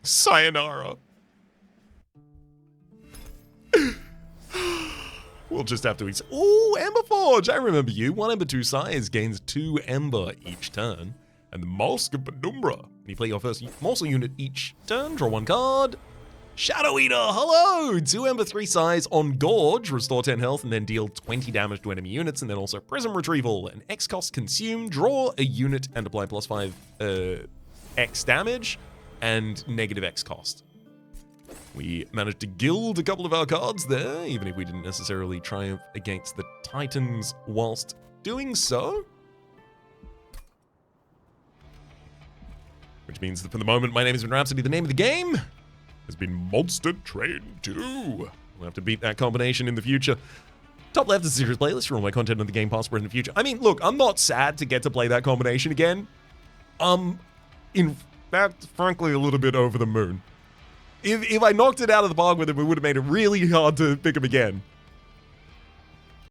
Sayonara. We'll just have to eat. Oh, Ember Forge! I remember you. 1 Ember, 2 size gains 2 Ember each turn. And the Mask of Penumbra. When you play your first morsel unit each turn, draw 1 card. Shadow Eater, hello! 2 Ember, 3 size on Gorge, restore 10 health, and then deal 20 damage to enemy units. And then also Prism Retrieval. An X cost consume, draw a unit, and apply +5 X damage, and negative X cost. We managed to gild a couple of our cards there, even if we didn't necessarily triumph against the Titans whilst doing so. Which means that for the moment, my name has been Rhapsody. The name of the game has been Monster Train 2. We'll have to beat that combination in the future. Top left is a series playlist for all my content on the Game Pass in the future. I mean, look, I'm not sad to get to play that combination again. In fact, frankly, a little bit over the moon. If I knocked it out of the park with him, it would have made it really hard to pick him again.